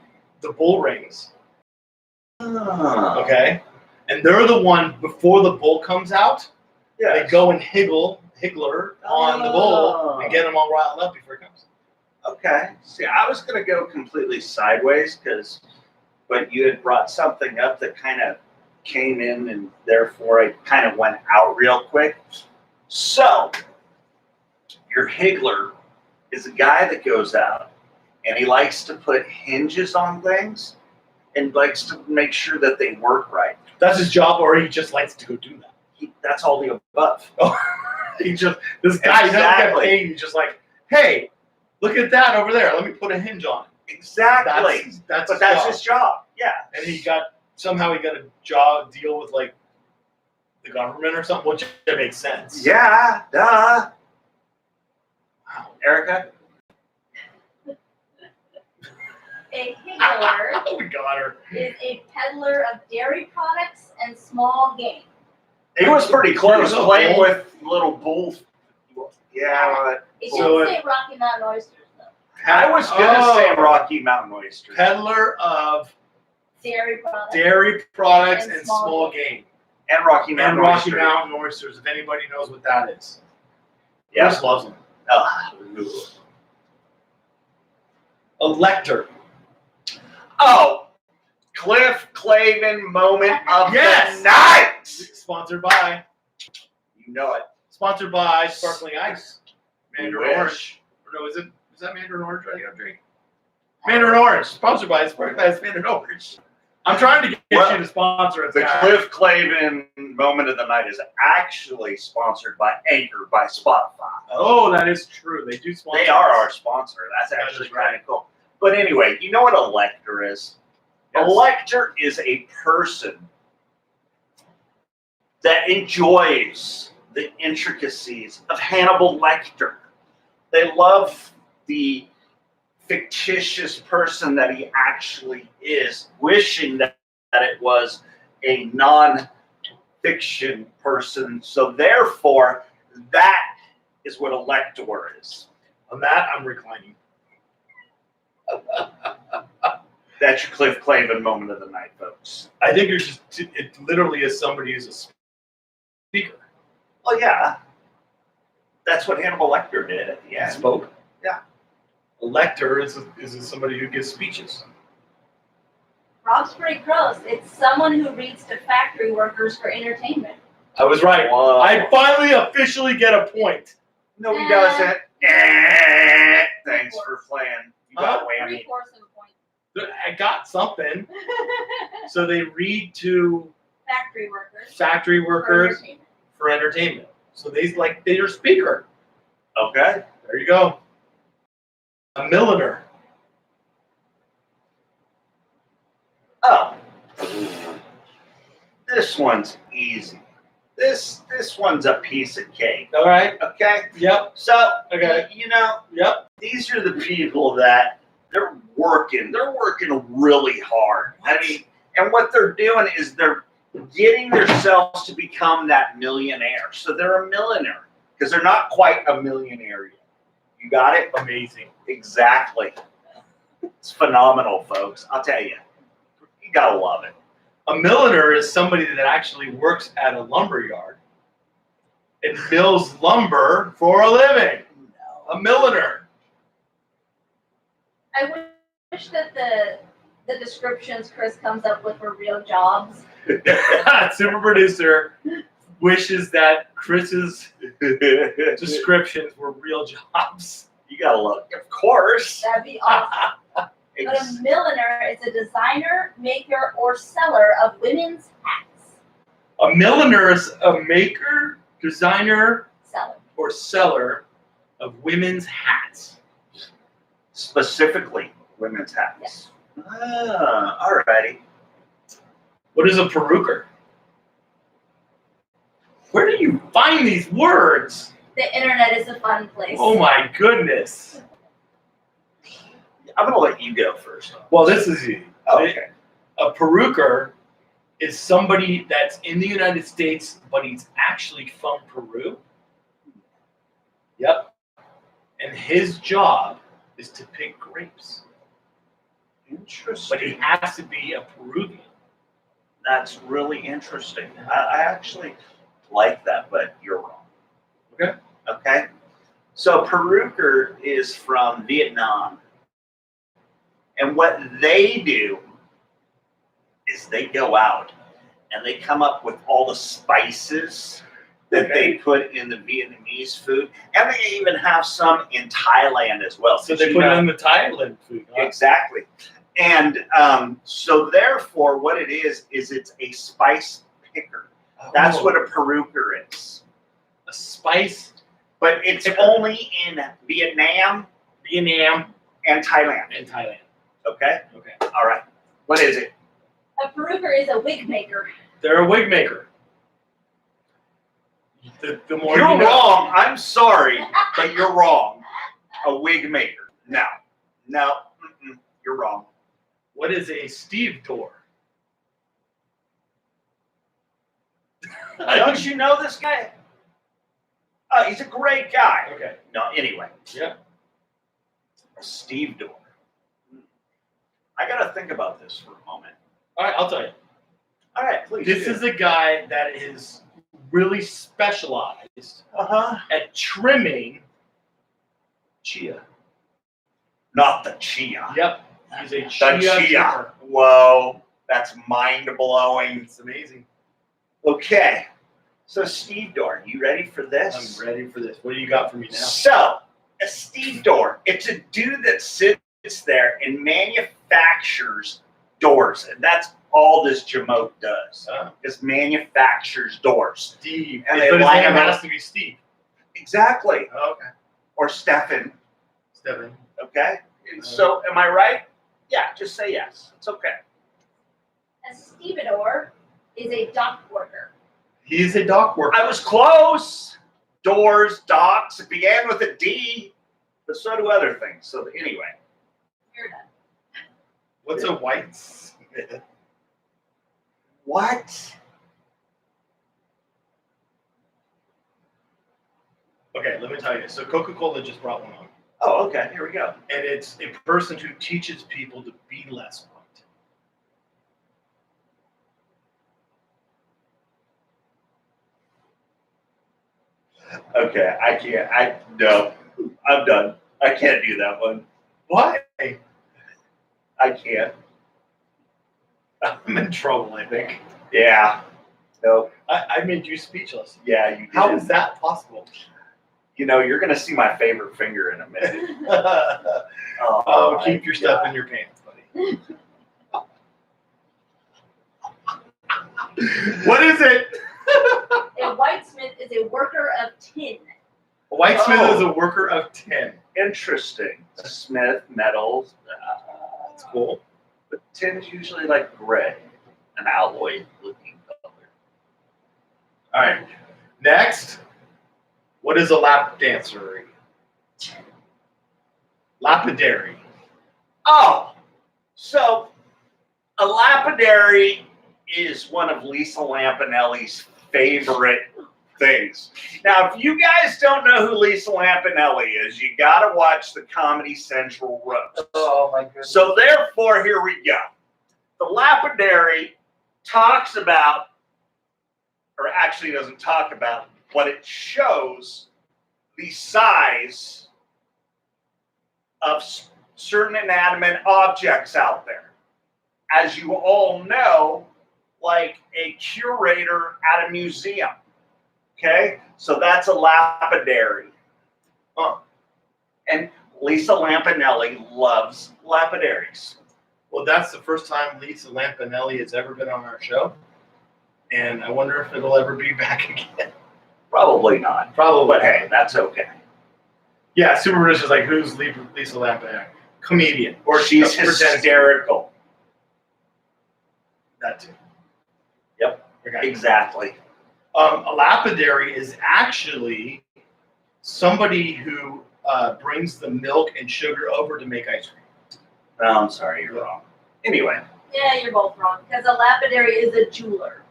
Speaker 1: the bull rings.
Speaker 2: Oh.
Speaker 1: Okay. And they're the one before the bull comes out.
Speaker 2: Yeah.
Speaker 1: They go and higgler on the bull and get him all riled up before he comes.
Speaker 2: Okay. See, I was going to go completely sideways but you had brought something up that kind of came in, and therefore I kind of went out real quick. So, your higgler is a guy that goes out and he likes to put hinges on things and likes to make sure that they work right.
Speaker 1: That's his job, or he just likes to go do that.
Speaker 2: That's all the above.
Speaker 1: This guy doesn't get
Speaker 2: Exactly.
Speaker 1: paid. He's just like, hey, look at that over there. Let me put a hinge on it.
Speaker 2: Exactly.
Speaker 1: That's
Speaker 2: But
Speaker 1: his
Speaker 2: that's
Speaker 1: job.
Speaker 2: his job. Yeah.
Speaker 1: And somehow he got a job deal with like the government or something, which makes sense.
Speaker 2: Yeah. Duh.
Speaker 1: Wow.
Speaker 2: Erica?
Speaker 3: A higgler
Speaker 1: We got her.
Speaker 3: is a peddler of dairy products and small game.
Speaker 2: He was pretty close,
Speaker 1: Little
Speaker 2: playing
Speaker 1: bull.
Speaker 2: with little bull. Yeah,
Speaker 3: It
Speaker 1: So
Speaker 3: didn't say Rocky Mountain oysters though.
Speaker 2: I was gonna say Rocky Mountain oysters.
Speaker 1: Peddler of
Speaker 3: Dairy products.
Speaker 1: dairy products
Speaker 3: And
Speaker 1: and
Speaker 3: small
Speaker 1: small game.
Speaker 2: And Rocky
Speaker 1: And
Speaker 2: Mountain
Speaker 1: Rocky
Speaker 2: oysters.
Speaker 1: Mountain oysters, if anybody knows what that is.
Speaker 2: Yeah.
Speaker 1: Chris loves them.
Speaker 2: Oh.
Speaker 1: Elector.
Speaker 2: Oh, Cliff Clavin moment of
Speaker 1: Yes!
Speaker 2: the night.
Speaker 1: Sponsored by
Speaker 2: You know it.
Speaker 1: Sparkling Ice. Mandarin
Speaker 2: Wish.
Speaker 1: Orange. Or no, is that Mandarin Orange I gotta drink? Mandarin Orange. Sponsored by Sparkling Ice Mandarin Orange. I'm trying to get
Speaker 2: Well,
Speaker 1: you to sponsor us,
Speaker 2: The
Speaker 1: guys.
Speaker 2: Cliff Clavin moment of the night is actually sponsored by Anchor by Spotify.
Speaker 1: Oh, that is true. They do sponsor
Speaker 2: They are
Speaker 1: us.
Speaker 2: our sponsor. That's
Speaker 1: That
Speaker 2: actually
Speaker 1: is right.
Speaker 2: kind of cool. But anyway, you know what a lector is?
Speaker 1: Yes.
Speaker 2: A lector is a person that enjoys the intricacies of Hannibal Lecter. They love the fictitious person that he actually is, wishing that it was a non-fiction person. So therefore, that is what a lector is.
Speaker 1: On that, I'm reclining.
Speaker 2: That's your Cliff Clavin moment of the night, folks.
Speaker 1: I think you're just, it literally is somebody who's a speaker.
Speaker 2: Oh yeah, that's what Hannibal Lecter did at the end.
Speaker 1: Spoke.
Speaker 2: Yeah.
Speaker 1: A lector is somebody who gives speeches.
Speaker 3: Rob's pretty close. It's someone who reads to factory workers for entertainment.
Speaker 1: I was right.
Speaker 2: Whoa.
Speaker 1: I finally officially get a point.
Speaker 2: No, he doesn't. Thanks for playing. You got a whammy.
Speaker 3: 3/4 of a point.
Speaker 1: I got something. So they read to
Speaker 3: Factory workers.
Speaker 1: factory workers for entertainment. So they're a speaker.
Speaker 2: Okay.
Speaker 1: There you go. A milliner.
Speaker 2: Oh. This one's easy. This one's a piece of cake.
Speaker 1: All right.
Speaker 2: Okay?
Speaker 1: Yep.
Speaker 2: So,
Speaker 1: Okay.
Speaker 2: you know,
Speaker 1: Yep.
Speaker 2: these are the people that they're working really hard. I mean, and what they're doing is they're getting themselves to become that millionaire. So they're a millionaire because they're not quite a millionaire yet. You got it?
Speaker 1: Amazing.
Speaker 2: Exactly. It's phenomenal, folks. I'll tell you. You gotta love it.
Speaker 1: A milliner is somebody that actually works at a lumber yard and mills lumber for a living. A milliner.
Speaker 3: I wish that the descriptions Chris comes up with were real jobs.
Speaker 1: Super producer. wishes that Chris's descriptions were real jobs.
Speaker 2: You gotta look, of course.
Speaker 3: That'd be awesome. But a milliner is a designer, maker, or seller of women's hats.
Speaker 1: A milliner is a maker, designer,
Speaker 3: Seller.
Speaker 1: or seller of women's hats.
Speaker 2: Specifically, women's hats.
Speaker 3: Yes.
Speaker 2: Ah, alrighty.
Speaker 1: What is a peruker? Where do you find these words?
Speaker 3: The internet is a fun place.
Speaker 1: Oh my goodness.
Speaker 2: I'm gonna let you go first.
Speaker 1: Well, this is easy.
Speaker 2: Okay.
Speaker 1: A peruker is somebody that's in the United States, but he's actually from Peru. Yep. And his job is to pick grapes.
Speaker 2: Interesting.
Speaker 1: But he has to be a Peruvian.
Speaker 2: That's really interesting. I actually like that, but you're wrong.
Speaker 1: Okay.
Speaker 2: Okay. So peruker is from Vietnam. And what they do is they go out and they come up with all the spices that they put in the Vietnamese food. And they even have some in Thailand as well.
Speaker 1: So they put it in the Thailand food. Huh?
Speaker 2: Exactly. And so therefore what it is it's a spice picker. That's
Speaker 1: Oh,
Speaker 2: what a peruker is.
Speaker 1: a spice.
Speaker 2: But it's
Speaker 1: Picker.
Speaker 2: only in Vietnam
Speaker 1: Vietnam
Speaker 2: and Thailand.
Speaker 1: and Thailand.
Speaker 2: Okay?
Speaker 1: Okay.
Speaker 2: All right. What is it?
Speaker 3: A peruker is a wig maker.
Speaker 1: They're a wig maker. The more
Speaker 2: You're
Speaker 1: you know.
Speaker 2: wrong. I'm sorry, but you're wrong. A wig maker. No. No. You're wrong.
Speaker 1: What is a stevedore?
Speaker 2: Don't you know this guy? Oh, he's a great guy.
Speaker 1: Okay.
Speaker 2: No, anyway.
Speaker 1: Yeah.
Speaker 2: Stevedore. I got to think about this for a moment.
Speaker 1: All right, I'll tell you.
Speaker 2: All right, please.
Speaker 1: This is a guy that is really specialized at trimming chia.
Speaker 2: Not the chia.
Speaker 1: Yep. He's a
Speaker 2: The
Speaker 1: chia.
Speaker 2: chia.
Speaker 1: trimmer.
Speaker 2: Whoa, that's mind blowing.
Speaker 1: It's amazing.
Speaker 2: Okay, so stevedore, you ready for this?
Speaker 1: I'm ready for this. What do you got for me now?
Speaker 2: So, a stevedore, it's a dude that sits there and manufactures doors, and that's all this jamoke does. Is manufactures doors.
Speaker 1: Steve.
Speaker 2: And
Speaker 1: But
Speaker 2: they
Speaker 1: his
Speaker 2: line
Speaker 1: name
Speaker 2: them
Speaker 1: has
Speaker 2: up.
Speaker 1: to be Steve.
Speaker 2: Exactly.
Speaker 1: Okay.
Speaker 2: Or Stefan.
Speaker 1: Stephen.
Speaker 2: Okay. And so, am I right? Yeah. Just say yes. It's okay.
Speaker 3: A stevedore is a dock worker.
Speaker 1: He's a dock worker.
Speaker 2: I was close. Doors, docks. It began with a D, but so do other things. So anyway.
Speaker 3: You're done.
Speaker 1: What's a whitesmith?
Speaker 2: What?
Speaker 1: Okay, let me tell you. So Coca-Cola just brought one on.
Speaker 2: Oh, okay. Here we go.
Speaker 1: And it's a person who teaches people to be less white.
Speaker 2: Okay, I can't. No, I'm done. I can't do that one.
Speaker 1: Why?
Speaker 2: I can't.
Speaker 1: I'm in trouble, I think.
Speaker 2: Yeah. No.
Speaker 1: I made you speechless.
Speaker 2: Yeah, you did.
Speaker 1: How is that possible?
Speaker 2: You know, you're going to see my favorite finger in a minute.
Speaker 1: Oh, keep your stuff in your pants, buddy. What is it?
Speaker 3: A whitesmith is a worker of tin.
Speaker 1: A whitesmith
Speaker 2: Oh.
Speaker 1: is a worker of tin.
Speaker 2: Interesting. Smith, metals.
Speaker 1: That's cool.
Speaker 2: But tin is usually like gray, an alloy looking color.
Speaker 1: All right. Next, what is a lap dancer? Lapidary.
Speaker 2: Oh, so a lapidary is one of Lisa Lampanelli's favorite things. Now, if you guys don't know who Lisa Lampanelli is, you got to watch the Comedy Central roast.
Speaker 1: Oh my goodness.
Speaker 2: So therefore, here we go. The lapidary talks about, or actually doesn't talk about, but it shows the size of certain inanimate objects out there. As you all know, like a curator at a museum, Okay, so that's a lapidary.
Speaker 1: Huh.
Speaker 2: And Lisa Lampanelli loves lapidaries.
Speaker 1: Well, that's the first time Lisa Lampanelli has ever been on our show. And I wonder if it'll ever be back again.
Speaker 2: Probably not.
Speaker 1: Probably.
Speaker 2: But hey, that's okay.
Speaker 1: Yeah, Super Rich is like, who's Lisa Lampanelli? Comedian.
Speaker 2: Or she's
Speaker 1: pretend-
Speaker 2: hysterical.
Speaker 1: That too.
Speaker 2: Yep,
Speaker 1: Okay.
Speaker 2: exactly.
Speaker 1: A lapidary is actually somebody who brings the milk and sugar over to make ice cream.
Speaker 2: No, I'm sorry, you're wrong. Anyway.
Speaker 3: Yeah, you're both wrong. Because a lapidary is a jeweler.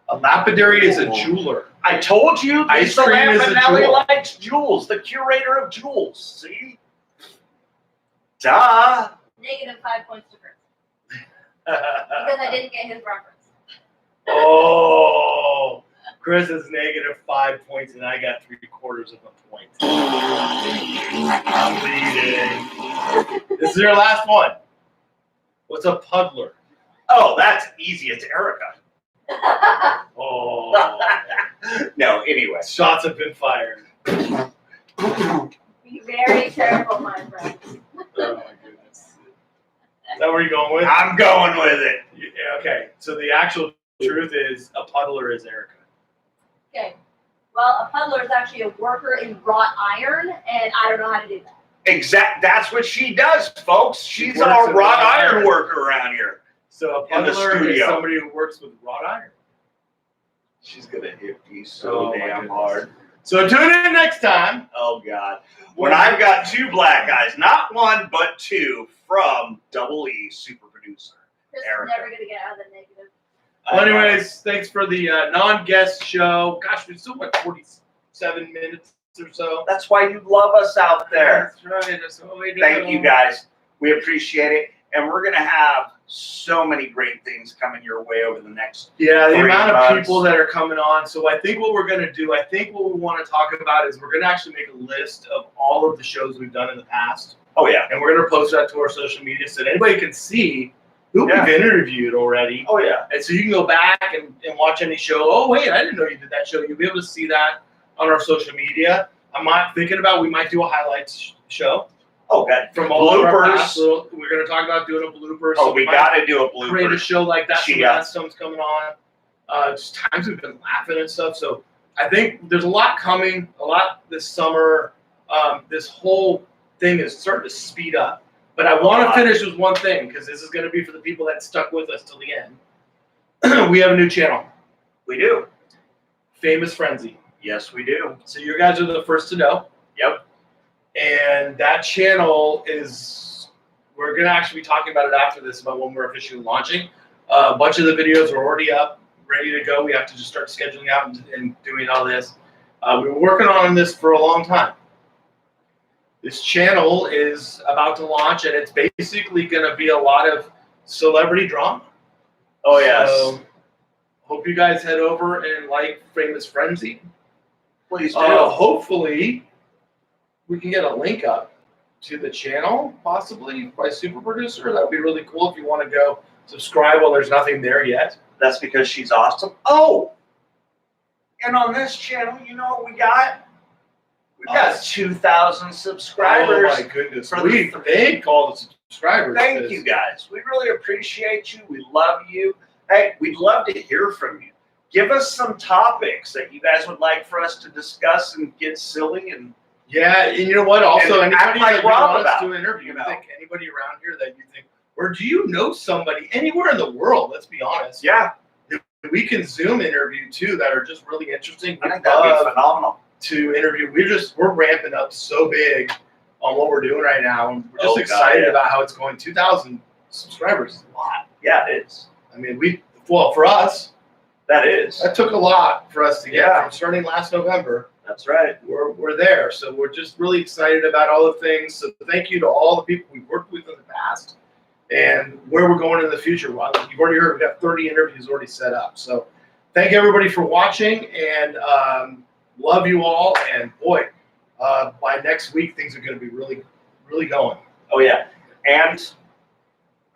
Speaker 1: A lapidary is a jeweler.
Speaker 2: I told you,
Speaker 1: Ice
Speaker 2: Lisa
Speaker 1: cream is a
Speaker 2: Lampanelli
Speaker 1: jewel.
Speaker 2: likes jewels, the curator of jewels. See? Duh.
Speaker 3: Negative 5 points to Chris. Because I didn't get his reference.
Speaker 1: Oh, Chris is negative 5 points, and I got 3/4 of a point. I'm leading. This is your last one. What's a puddler?
Speaker 2: Oh, that's easy. It's Erica.
Speaker 1: Oh,
Speaker 2: No, anyway.
Speaker 1: shots have been fired.
Speaker 3: Be very careful, my friend.
Speaker 1: Oh my goodness. Is that where you're going with?
Speaker 2: I'm going with it.
Speaker 1: Yeah, okay, so the actual truth is a puddler is Erica.
Speaker 3: Okay. Well, a puddler is actually a worker in wrought iron, and I don't know how to do that.
Speaker 2: That's what she does, folks. She's
Speaker 1: works
Speaker 2: our
Speaker 1: in
Speaker 2: wrought
Speaker 1: wrought
Speaker 2: iron
Speaker 1: iron.
Speaker 2: worker around here.
Speaker 1: So a
Speaker 2: In the
Speaker 1: puddler is
Speaker 2: studio.
Speaker 1: somebody who works with wrought iron.
Speaker 2: She's gonna hit me
Speaker 1: Oh,
Speaker 2: so
Speaker 1: my
Speaker 2: damn
Speaker 1: goodness.
Speaker 2: hard.
Speaker 1: So tune in next time.
Speaker 2: Oh God. When I've got 2 black eyes, not 1 but 2 from Double E super producer.
Speaker 3: Chris is
Speaker 2: Erica.
Speaker 3: never going to get out of the negative.
Speaker 1: Well, anyways, thanks for the non-guest show. Gosh, we still went 47 minutes or so.
Speaker 2: That's why you love us out there.
Speaker 1: That's right. That's what we do.
Speaker 2: Thank you guys. We appreciate it. And we're gonna have so many great things coming your way over the next.
Speaker 1: Yeah, the
Speaker 2: 3
Speaker 1: amount of
Speaker 2: months.
Speaker 1: people that are coming on. So I think what we're going to do, I think what we want to talk about is we're going to actually make a list of all of the shows we've done in the past.
Speaker 2: Oh yeah.
Speaker 1: And we're going to post that to our social media so that anybody can see who
Speaker 2: Yeah.
Speaker 1: we've interviewed already.
Speaker 2: Oh yeah.
Speaker 1: And so you can go back and watch any show. Oh, wait, I didn't know you did that show. You'll be able to see that on our social media. I'm not thinking about we might do a highlights show
Speaker 2: Oh God.
Speaker 1: from all of our
Speaker 2: Bloopers.
Speaker 1: past. We're going to talk about doing a blooper.
Speaker 2: Oh,
Speaker 1: So
Speaker 2: we
Speaker 1: might
Speaker 2: gotta do a
Speaker 1: create a
Speaker 2: blooper.
Speaker 1: show like that. Some
Speaker 2: Yeah.
Speaker 1: of that stuff's coming on. Just times we've been laughing and stuff. So I think there's a lot coming, a lot this summer. This whole thing is starting to speed up. But I want to finish with one thing because this is going to be for the people that stuck with us till the end. We have a new channel,
Speaker 2: We do.
Speaker 1: Famous Frenzy.
Speaker 2: Yes, we do.
Speaker 1: So you guys are the first to know.
Speaker 2: Yep.
Speaker 1: And that channel is, we're going to actually be talking about it after this, about when we're officially launching. A bunch of the videos are already up, ready to go. We have to just start scheduling out and doing all this. We were working on this for a long time. This channel is about to launch, and it's basically going to be a lot of celebrity drama.
Speaker 2: Oh yes.
Speaker 1: So, hope you guys head over and like Famous Frenzy.
Speaker 2: Please do.
Speaker 1: Hopefully, we can get a link up to the channel, possibly by Super Producer. That would be really cool if you want to go subscribe. Well, there's nothing there yet.
Speaker 2: That's because she's awesome. Oh, and on this channel, you know what we got? We've got
Speaker 1: Us.
Speaker 2: 2,000 subscribers.
Speaker 1: Oh my goodness!
Speaker 2: For
Speaker 1: We thank all the subscribers.
Speaker 2: Thank you guys. We really appreciate you. We love you. Hey, we'd love to hear from you. Give us some topics that you guys would like for us to discuss and get silly and
Speaker 1: Yeah, and you know what? Also,
Speaker 2: And act
Speaker 1: anybody
Speaker 2: like
Speaker 1: that you
Speaker 2: Rob
Speaker 1: want us
Speaker 2: about
Speaker 1: to
Speaker 2: it,
Speaker 1: interview,
Speaker 2: you know.
Speaker 1: think anybody around here that you think, or do you know somebody anywhere in the world? Let's be honest.
Speaker 2: yeah,
Speaker 1: We can Zoom interview too that are just really interesting.
Speaker 2: I
Speaker 1: We'd
Speaker 2: think that'd
Speaker 1: love
Speaker 2: be phenomenal.
Speaker 1: to interview. We're ramping up so big on what we're doing right now. And we're just
Speaker 2: Oh, God,
Speaker 1: excited
Speaker 2: yeah.
Speaker 1: about how it's going. 2,000 subscribers is a lot.
Speaker 2: Yeah, it is.
Speaker 1: I mean, for us,
Speaker 2: That is.
Speaker 1: that took a lot for us to get
Speaker 2: Yeah.
Speaker 1: from starting last November.
Speaker 2: That's right.
Speaker 1: We're there. So we're just really excited about all the things. So thank you to all the people we've worked with in the past and where we're going in the future. Well, you've already heard we've got 30 interviews already set up. So thank everybody for watching and love you all. And boy, by next week, things are going to be really, really going.
Speaker 2: Oh yeah. And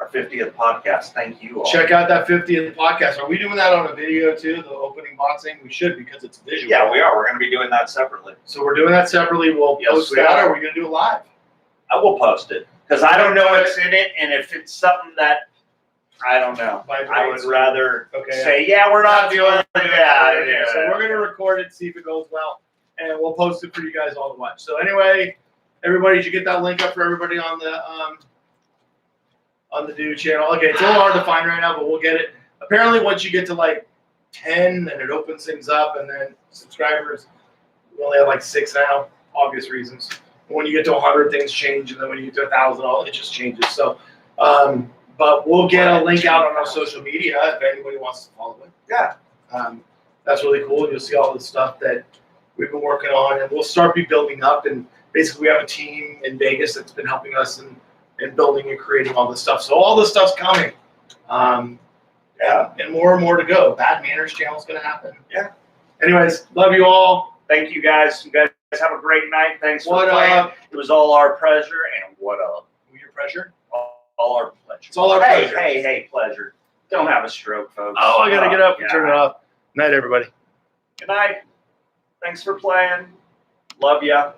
Speaker 2: our 50th podcast. Thank you all.
Speaker 1: Check out that 50th podcast. Are we doing that on a video too? The opening boxing? We should because it's visual.
Speaker 2: Yeah, we are. We're going to be doing that separately.
Speaker 1: So we're doing that separately. We'll
Speaker 2: Yes,
Speaker 1: post
Speaker 2: we
Speaker 1: that,
Speaker 2: are.
Speaker 1: or we're going to do it live.
Speaker 2: I will post it because I don't know what's in it, and if it's something that I don't know, I would rather say, yeah, we're not doing it. Yeah.
Speaker 1: So we're gonna record it, see if it goes well, and we'll post it for you guys all to watch. So anyway, everybody, did you get that link up for everybody on the Dude channel? Okay, it's a little hard to find right now, but we'll get it. Apparently, once you get to like 10, then it opens things up, and then subscribers, we only have like 6 now, obvious reasons. When you get to 100, things change, and then when you get to 1,000, it just changes. So, but we'll get a link out on our social media if anybody wants to follow it.
Speaker 2: Yeah.
Speaker 1: That's really cool. You'll see all the stuff that we've been working on, and we'll start building up. And basically, we have a team in Vegas that's been helping us in building and creating all this stuff. So all this stuff's coming. Yeah, and more to go. Bad Manners channel is going to happen.
Speaker 2: Yeah.
Speaker 1: Anyways, love you all.
Speaker 2: Thank you guys. You guys have a great night. Thanks for
Speaker 1: What
Speaker 2: playing.
Speaker 1: up?
Speaker 2: It was all our pleasure, and what up?
Speaker 1: Your pleasure?
Speaker 2: All our pleasure.
Speaker 1: It's all our pleasure.
Speaker 2: Hey, pleasure. Don't have a stroke, folks.
Speaker 1: Oh, I got to get up and turn it off. Night, everybody.
Speaker 2: Good night. Thanks for playing. Love ya.